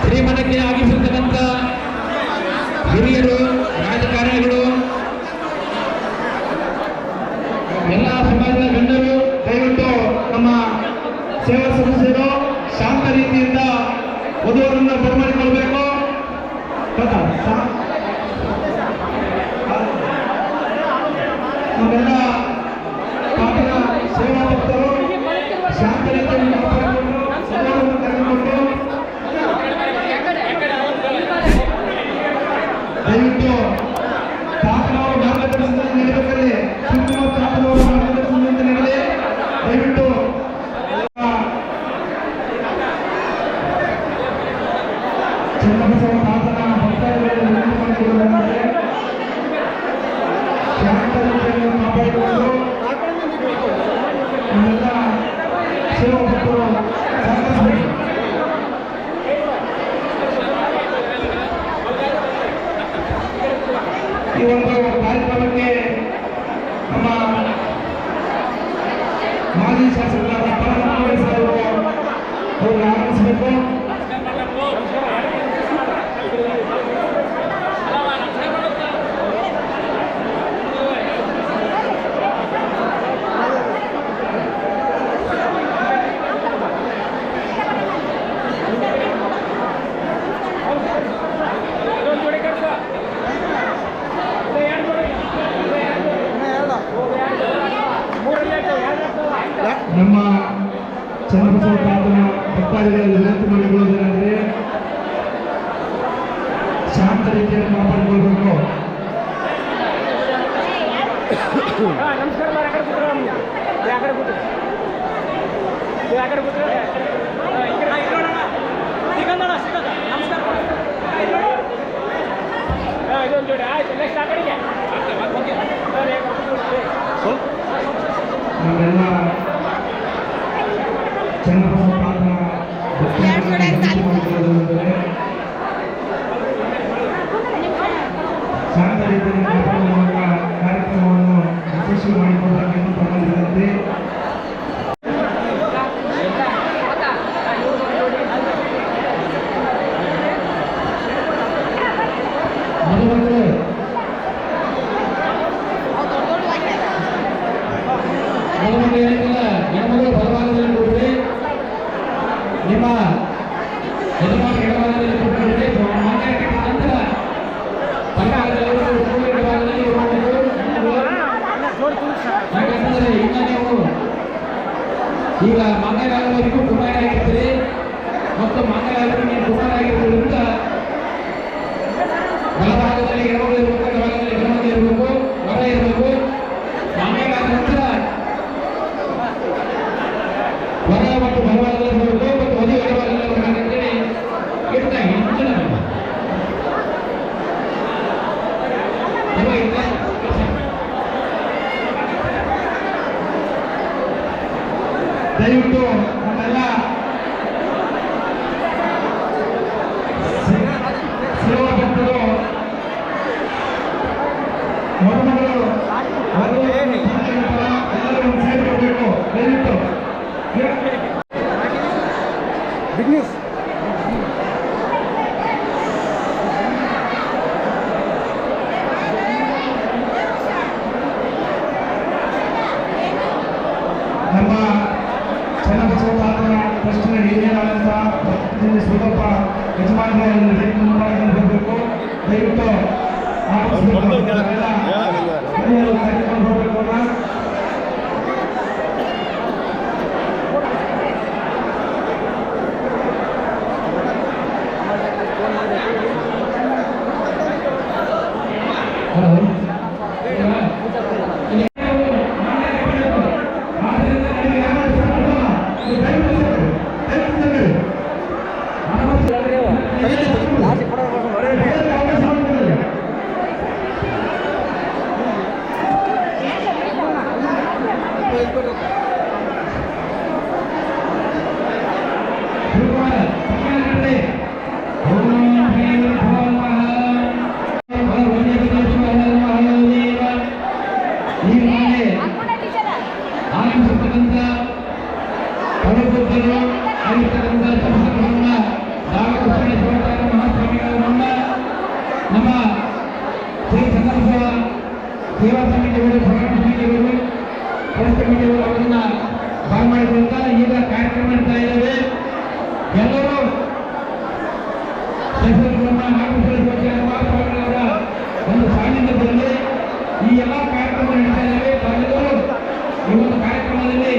I: ಶ್ರೀಮಠಕ್ಕೆ ಆಗಮಿಸಿರ್ತಕ್ಕಂಥ ಹಿರಿಯರು, ರಾಜಕಾರಣಿಗಳು, ಎಲ್ಲ ಸಮಾಜದ ಗಣ್ಯರು ದಯವಿಟ್ಟು ನಮ್ಮ ಸೇವಾ ಸದಸ್ಯರು ಶಾಂತ ರೀತಿಯಿಂದ ವಧುವರನ್ನು ಬರಮಾಡಿಕೊಳ್ಬೇಕು. ನಮ್ಮೆಲ್ಲ ಪಾಠದ ಸೇವಾ ಭಕ್ತರು ಶಾಂತ ರೀತಿಯಲ್ಲಿ ವಧುವರನ್ನು ಕರೆದುಕೊಂಡು ದಯವಿಟ್ಟು ತಾತನವರ ಮಾರ್ಗದರ್ಶನದಲ್ಲಿ ನಡೆಯಬೇಕಲ್ಲಿ, ಸುತ್ತಮುತ್ತ ತಾತನವರ ಮಾರ್ಗದರ್ಶನದಿಂದ ನಡೆಯಲಿ. ದಯವಿಟ್ಟು ಚನ್ನಬಸವ ತಾತನ ಭಕ್ತಾದಿಗಳನ್ನು ವಿನಂತಿ ಶಾಂತ ರೀತಿಯನ್ನು ಕಾಪಾಡಿಕೊಂಡು ನಮ್ಮೆಲ್ಲ ಸೇವಾ ಭಕ್ತರು ಸಹಕರಿಸಬೇಕು. ಈ ಒಂದು ಕಾರ್ಯಕ್ರಮಕ್ಕೆ ನಮ್ಮ ಮಾಜಿ ಶಾಸಕರಾದ ಅವರು ಆಗಮಿಸಬೇಕು. ನಮ್ಮ ಚನ್ನಬಸವ ತಾತನ ಭಕ್ತಾದಿಗಳಲ್ಲಿ ವಿನಂತಿ ಮಾಡಿಕೊಳ್ಳುವುದೇನೆಂದರೆ ಶಾಂತ ರೀತಿಯನ್ನು ಕಾಪಾಡಿಕೊಳ್ಳಬೇಕು. ನಮಸ್ಕಾರ. ನಮ್ಮೆಲ್ಲ ಚನ್ನಬಸವ ತಾತನ ಶಾಂತ ರೀತಿಯಲ್ಲಿ ಕಾರ್ಯಕ್ರಮವನ್ನು ಯಶಸ್ವಿ ಮಾಡಿಕೊಳ್ಳಬೇಕೆಂದು ತಮ್ಮಲ್ಲಿ ಹೆಣ್ಮಗಳು ಬಲಭಾಗದಲ್ಲಿ ಕೂಡಿ ನಿಮ್ಮ ಯಜಮಾನ ಎಡಭಾಗದಲ್ಲಿ ಕೂತ್ಕೊಂಡಿದೆ. ಮನೆ ಕಟ್ಟಿದ ನಂತರ ಬಲಭಾಗದಲ್ಲಿ ಕೂಡಿ ಎಡಭಾಗದಲ್ಲಿ ಇರಬೇಕು. ಯಾಕಂದ್ರೆ ಈಗ ನೀವು ಈಗ ಮಂಗಲವರೆಗೂ ಕುಮಾರ ಆಗಿರ್ತೀರಿ ಮತ್ತು ಮಂಗಲವರೆಗೂ ನೀವು ಕುಮಾರ ಆಗಿರೋದ್ರಿಂದ ಬಲಭಾಗದಲ್ಲಿ ಎಡಮಗಳು ಇರಬೇಕು, ಎಡಭಾಗದಲ್ಲಿ ಗಮನ ಇರಬೇಕು, ಹೊರ ಇರಬೇಕು. ಮಂಗಲಾದ ನಂತರ ಹೊರ ಮತ್ತು ಬಲಭಾಗದಲ್ಲಿ ಬರಬೇಕು ಮತ್ತು ಮದುವೆ ಎಡಭಾಗದಲ್ಲಿ ಬರಬೇಕಂತೇಳಿ ಇಡ್ತಾ ಹಿಂದಿನ ದಯವಿಟ್ಟು ನಮ್ಮೆಲ್ಲ ಸೇವಾ ಭಕ್ತರು ಮರುಮಗಳು ಎಲ್ಲರೂ ಸೇರಿಕೊಳ್ಬೇಕು. ದಯವಿಟ್ಟು ನಮ್ಮ ಚನ್ನಬಸವ ತಾತನ ಟ್ರಸ್ಟ್ನ ಹಿರಿಯರಾದಂಥ ಭಕ್ತಿ ಸುಧಪ್ಪ ಯಜಮಾನರು ಬರಬೇಕು. ದಯವಿಟ್ಟು ಕರೆದುಕೊಂಡು ಹೋಗಬೇಕು. ಆಗಿರ್ತಕ್ಕಂಥ ಪರಭಕ್ತರು ಆಗಿರ್ತಕ್ಕಂಥ ಸಂಸ್ಥೆಗಳನ್ನ ಮಹಾಸ್ವಾಮಿಗಳನ್ನ ನಮ್ಮ ಶ್ರೀ ಚನ್ನಬಸವ ಸೇವಾ ಸಮಿತಿಯವರು, ಹೋರಾಟ ಸಮಿತಿಯವರು, ಟ್ರಸ್ಟ್ ಕಮಿಟಿಯವರು ಅವರನ್ನ ಬರಮಾಡಿಕೊಳ್ಳುತ್ತಾ ಈಗ ಕಾರ್ಯಕ್ರಮ ನಡೀತಾ ಇದ್ದೇವೆ. ಎಲ್ಲರೂ ಮಹಾಸ್ವಾಮಿಗಳವರ ಒಂದು ಸಾನ್ನಿಧ್ಯದಲ್ಲಿ ಈ ಎಲ್ಲ ಕಾರ್ಯಕ್ರಮ ನಡೀತಾ ಇದ್ದೇವೆ. ತಾವೆಲ್ಲರೂ ಈ ಒಂದು ಕಾರ್ಯಕ್ರಮದಲ್ಲಿ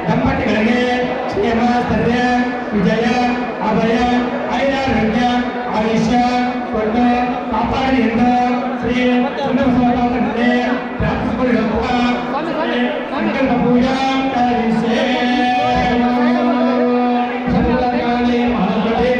I: ದಂಪತಿಗಳಿಗೆ ಕ್ಷೇಮ ಸ್ಥೈರ್ಯ ವಿಜಯ ಅಭಯ ಐರಾರೋಗ್ಯ ಆಯುಷ್ಯ ಕೊಟ್ಟು ಕಾಪಾಡಿ ಎಂದು ಶ್ರೀ ಚನ್ನಬಸವಣ್ಣನವರೇ ಪ್ರಾರ್ಥಿಸಿಕೊಳ್ಳುತ್ತಾ ಸಂಕಲ್ಪ ಪೂಜಾ ಕರಿಸೇ ಸರ್ವಕಾಲೇ ಮಹಾಗಣೇ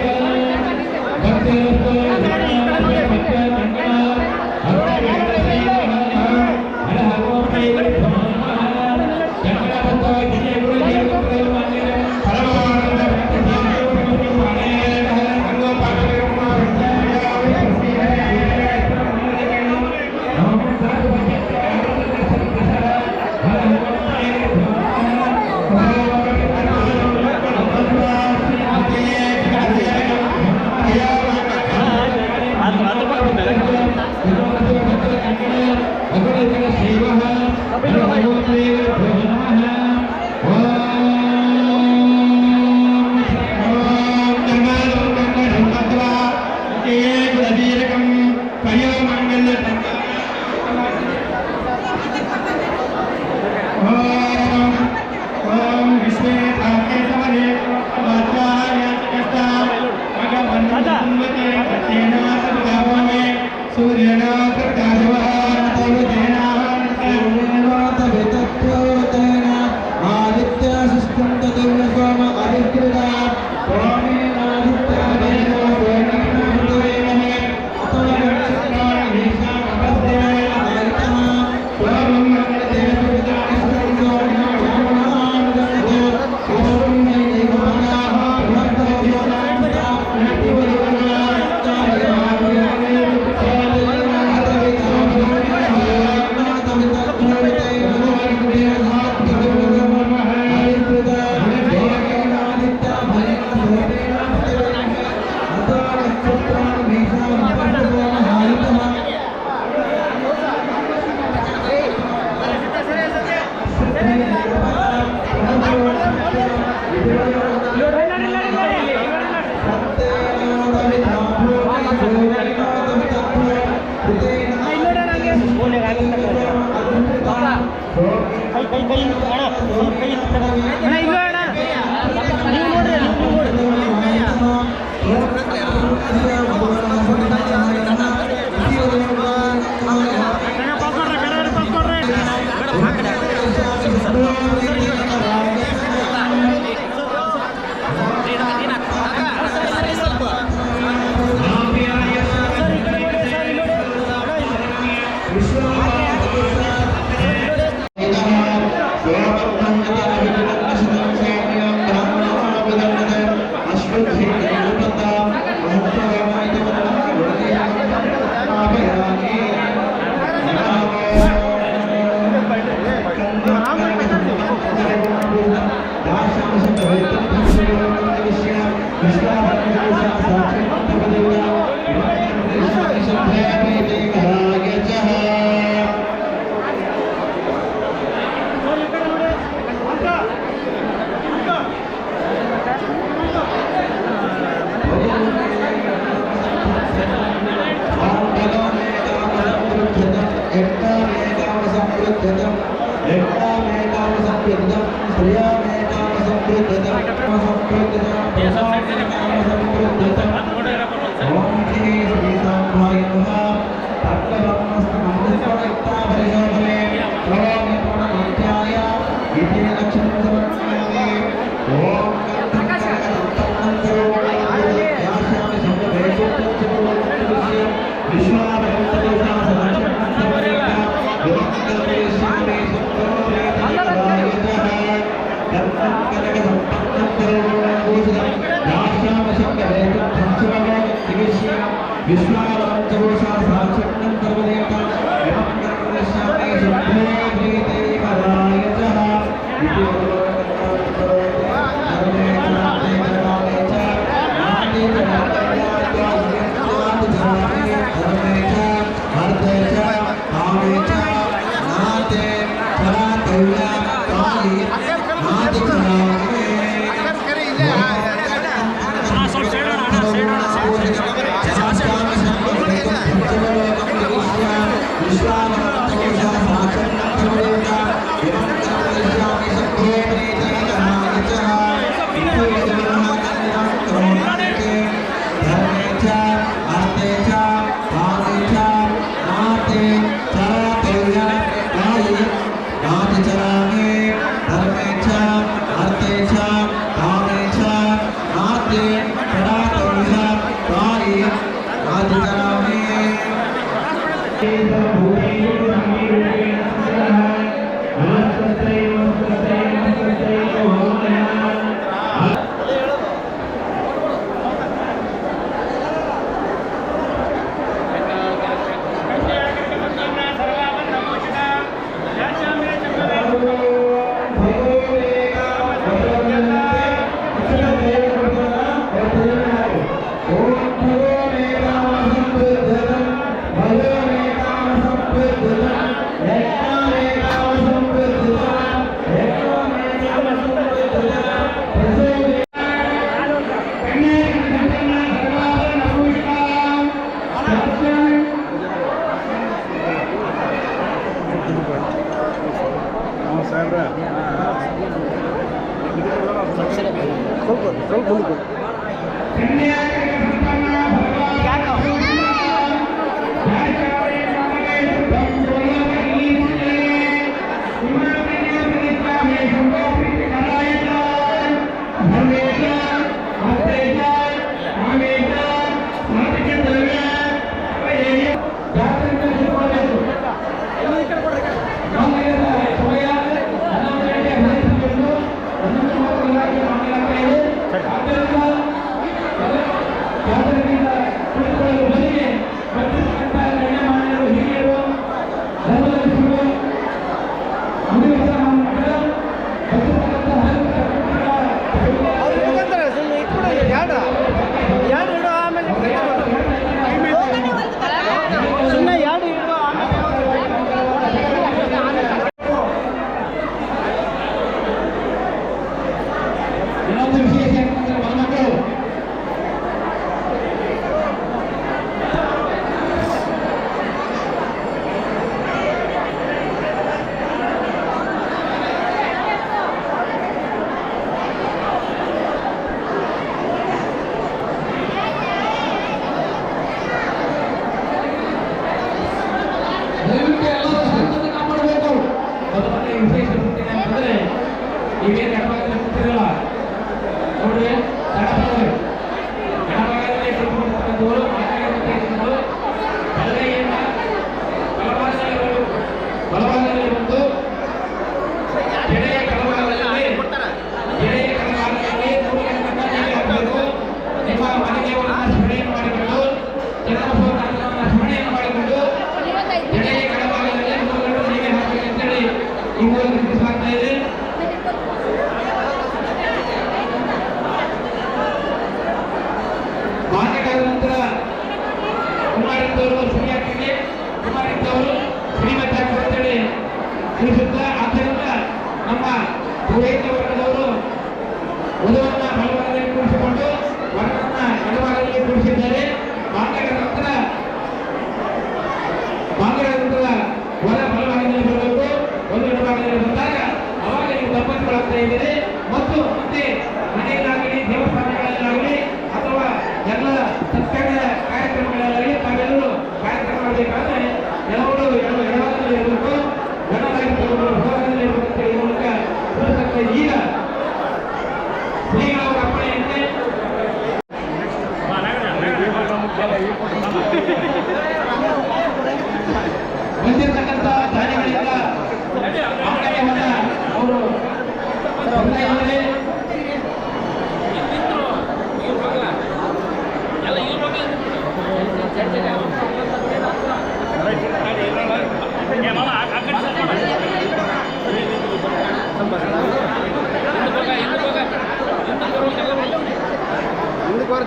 I: Terima kasih.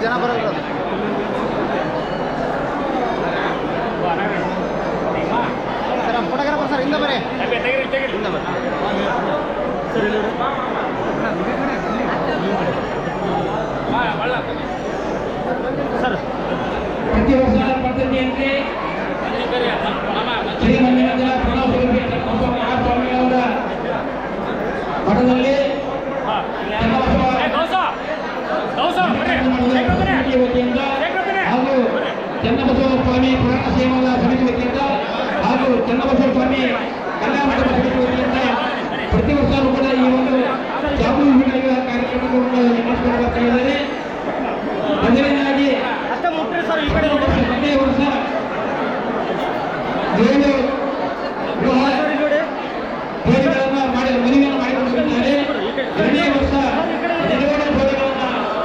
B: ಜನ ಬರೋದು ಸರ್ ಫೋಟೋಗ್ರಾಫರ್ ಸರ್
I: ಪ್ರತಿ ವರ್ಷ ಪದ್ಧತಿಯಂತೆ ಶ್ರೀ ಮಂಜುನಾಥ ಪ್ರಣವ ಸ್ವಾಮಿಯವರ ಮಠದಲ್ಲಿ ಸಮಿತಿ ವತಿಯಿಂದ ಹಾಗೂ ಚನ್ನಬಸವ ಸ್ವಾಮಿ ಪುರಾಣ ಸೇವಾ ಸಮಿತಿ ವತಿಯಿಂದ ಹಾಗೂ ಚನ್ನಬಸವ ಸ್ವಾಮಿ ಕಲ್ಯಾಣ ಮಂಟಪ ಸಮಿತಿ ವತಿಯಿಂದ ಪ್ರತಿ ವರ್ಷವೂ ಕೂಡ ಈ ಒಂದು ಜಾಗೃತಿ ಕಾರ್ಯಕ್ರಮವನ್ನು ನಡೆಸಿಕೊಳ್ತಾ ಇದ್ದಾರೆ. ಮೊದಲನೇದಾಗಿ ಪ್ರತಿ ವರ್ಷ 7 ಜೋಡಿಗಳನ್ನು ಮದುವೆಯನ್ನು ಮಾಡಿಕೊಂಡಿದ್ದಾರೆ. ಎರಡನೇ ವರ್ಷ 17 ಜೋಡಿಗಳನ್ನು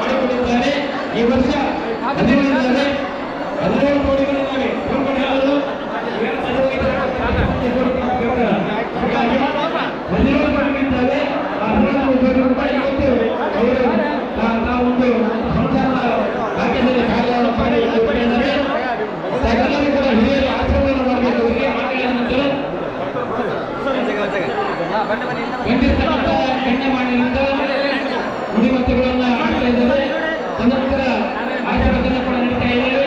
I: ಮಾಡಿಕೊಂಡಿದ್ದಾರೆ. ಈ ವರ್ಷ 17 ಜೋಡಿಗಳಿದ್ದಾವೆ. 17 ಜೋಡಿಗಳಿದ್ದಾವೆ. ಆ 17 ಜೋಡಿಗಳು ಕೂಡ ಇವತ್ತು ನಾವೊಂದು ಸಂಸಾರ ರಾಜ್ಯದಲ್ಲಿ ಕಾರ್ಯವನ್ನು ಮಾಡಿಕೊಂಡಿದ್ದಾರೆ. ಎಲ್ಲರೂ ಕೂಡ ಹಿರಿಯರು ಆಚರಣೆಯನ್ನು ಮಾಡಬೇಕು. ಇವರಿಗೆ ಮಾತುಗಳ ನಂತರ ಖಂಡಿತಕ್ಕಂಥ ಗಣ್ಯ ಮಾಡಿನಿಂದ ನುಡಿಮತ್ತುಗಳನ್ನು ಮಾಡ್ತಾ ಇದ್ದಾರೆ. ತದನಂತರ ಆಚರಣೆ ಕೂಡ ನಡೀತಾ ಇದ್ದೇವೆ.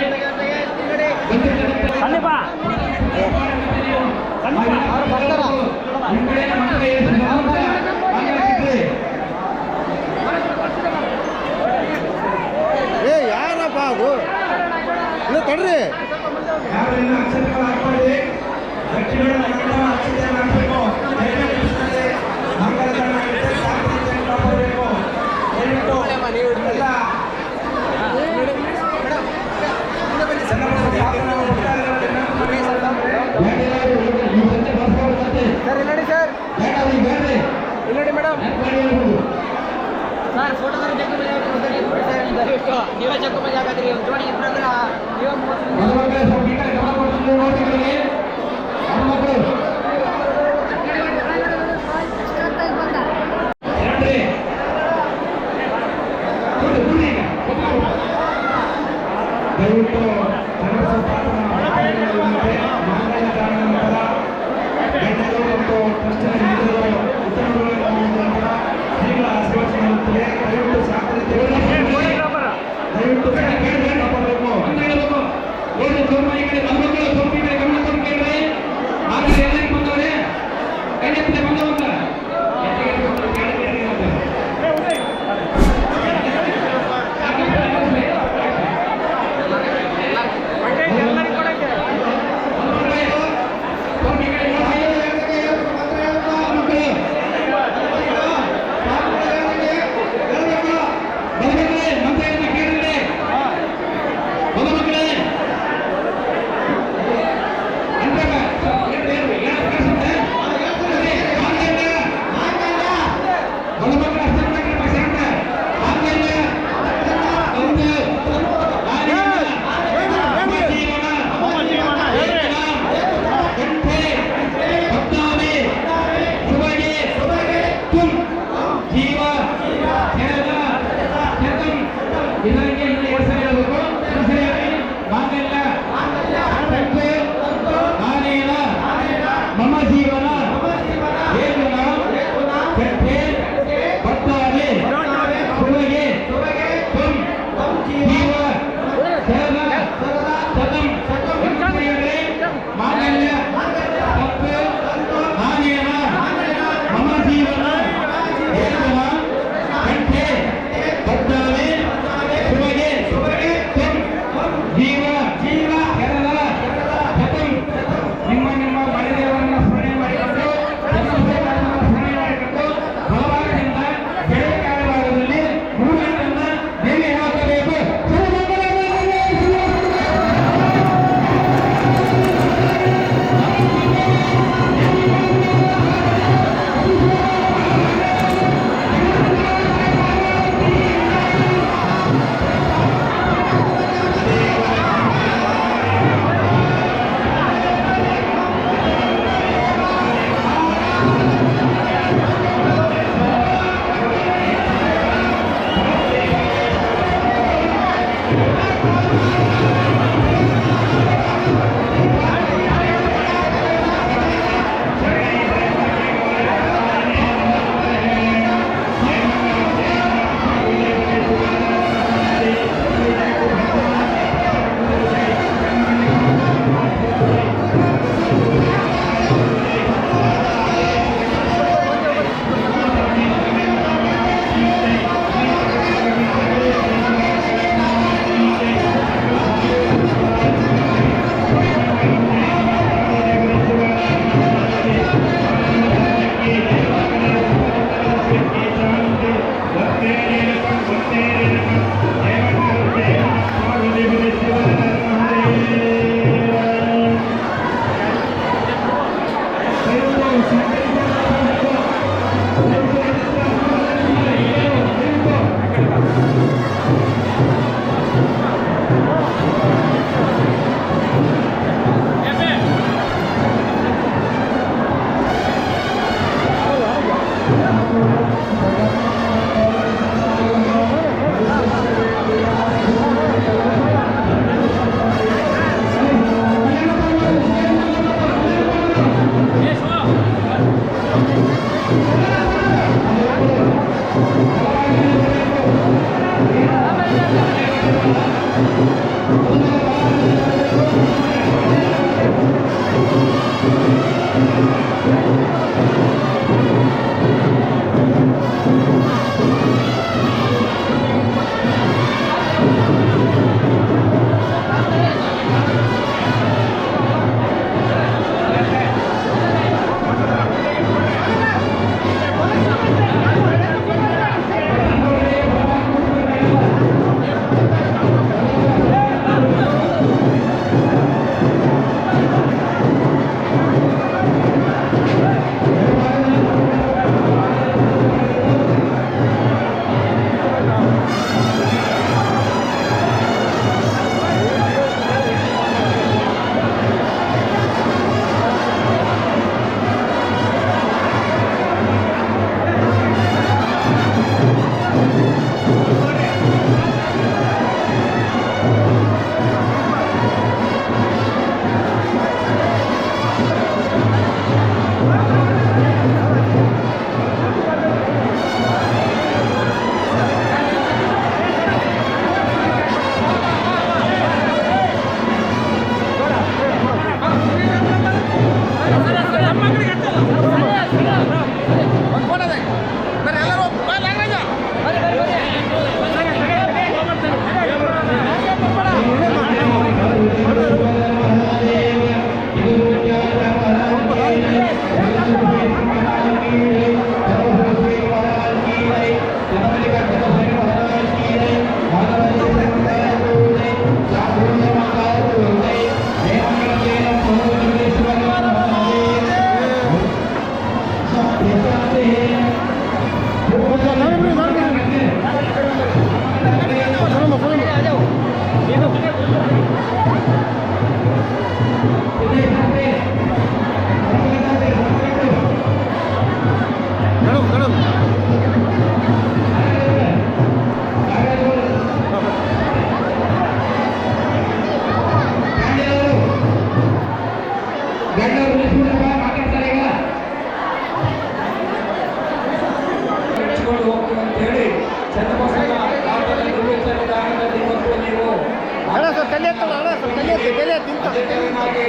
G: ಯಾರಪ್ಪ ಅದು ತಡ್ರಿ
I: ಯಾರಿಂದ ಅಕ್ಷರಗಳು ಹಾಕ್ಕೊಳ್ಳಿ. ವ್ಯಕ್ತಿಗಳನ್ನು ಅಕ್ಷತೆಯನ್ನು ಹಾಕಬೇಕು. ಮಂಗಳಕರನಾಗಿದ್ದರೆ ಶಾಂತಿಯನ್ನು ಕಾಪಾಡಬೇಕು. ದಯವಿಟ್ಟು ಎಲ್ಲ
E: ನೀವೇ ಚೆಕ್ ಜಾಗದ್ರಿ ಜೋಡಿ ಇಬ್ಬರಲ್ಲ
I: ದಯವಿಟ್ಟು ದಯವಿಟ್ಟು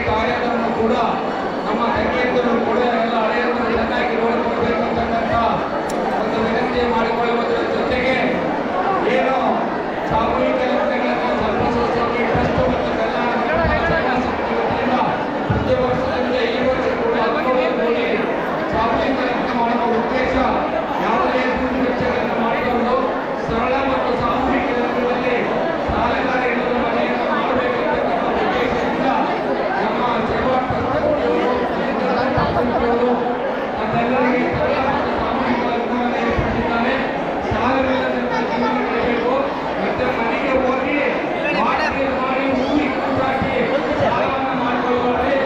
I: ಕಾರ್ಯವನ್ನು ಕೂಡ ನಮ್ಮ ತಂಗಿಯಂದರು ಕೂಡ ಎಲ್ಲ ಹಳೆಯನ್ನು ಚೆನ್ನಾಗಿ ನೋಡಿಕೊಳ್ಬೇಕು ಅಂತಕ್ಕಂಥ ಒಂದು ವಿನಂತಿ ಮಾಡಿಕೊಳ್ಳುವುದರ ಜೊತೆಗೆ ಏನು ಸಾಮೂಹಿಕ ಲಗ್ನಗಳನ್ನು ಸರ್ವಸೋಸಾಗಿ ಟ್ರಸ್ಟ್ ಮತ್ತು ಕಲ್ಯಾಣ ಸಮಿತಿ ವತಿಯಿಂದ ಪ್ರತಿ ವರ್ಷದಂತೆ ಈ ವರ್ಷ ಕೂಡ 11 ಕೋಟಿ ಸಾಮೂಹಿಕ ಲಗ್ನ ಮಾಡುವ ಉದ್ದೇಶ ಯಾವುದೇ ದುಡ್ಡು ವೆಚ್ಚಗಳನ್ನು ಮಾಡಿಕೊಂಡು ಸರಳ ಮತ್ತು ಸಾಮೂಹಿಕ ಲಗ್ನದಲ್ಲಿ ಸಾಲಗಾರ ಇಲ್ಲದ ಮನೆಯನ್ನು ಮಾಡಬೇಕು ಅಂತಕ್ಕಂಥ ಉದ್ದೇಶದಿಂದ ನಮ್ಮ ಸೇವಾ ಟ್ರಸ್ಟ್ಗಳು ಅದೆಲ್ಲರಿಗೆ ಸರಳ ಮತ್ತು ಸಾಮೂಹಿಕ ಲಗ್ನವನ್ನು ಏರ್ಪಡಿಸಿದ್ದಾರೆ. ಸಾಲವಿಲ್ಲದಂತ ಜೀವನ ನಡೆಯಬೇಕು ಮತ್ತೆ ಮನೆಗೆ ಹೋಗಿ ಮಾಡಿ ಹೂವಿ ಕೂಟಾಕಿ ಸಾಲವನ್ನು ಮಾಡಿಕೊಳ್ಳುವಲ್ಲಿ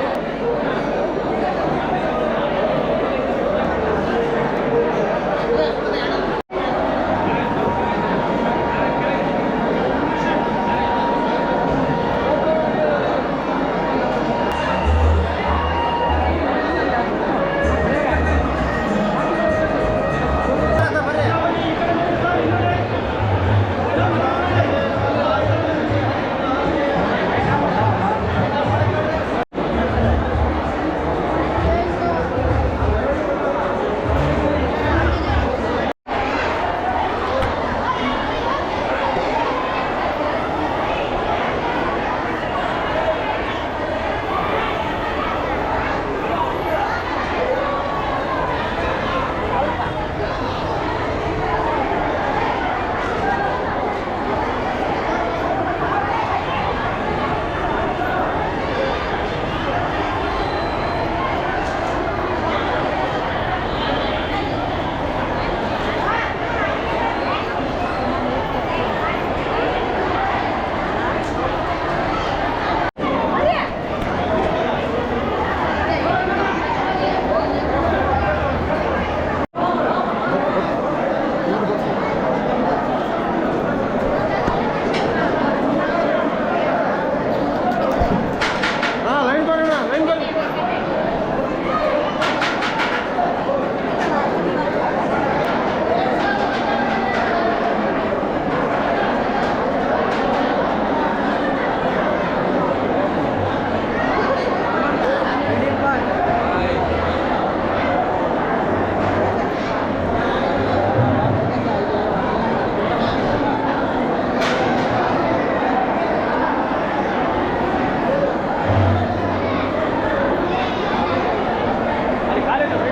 I: ಕಾಲೇಜು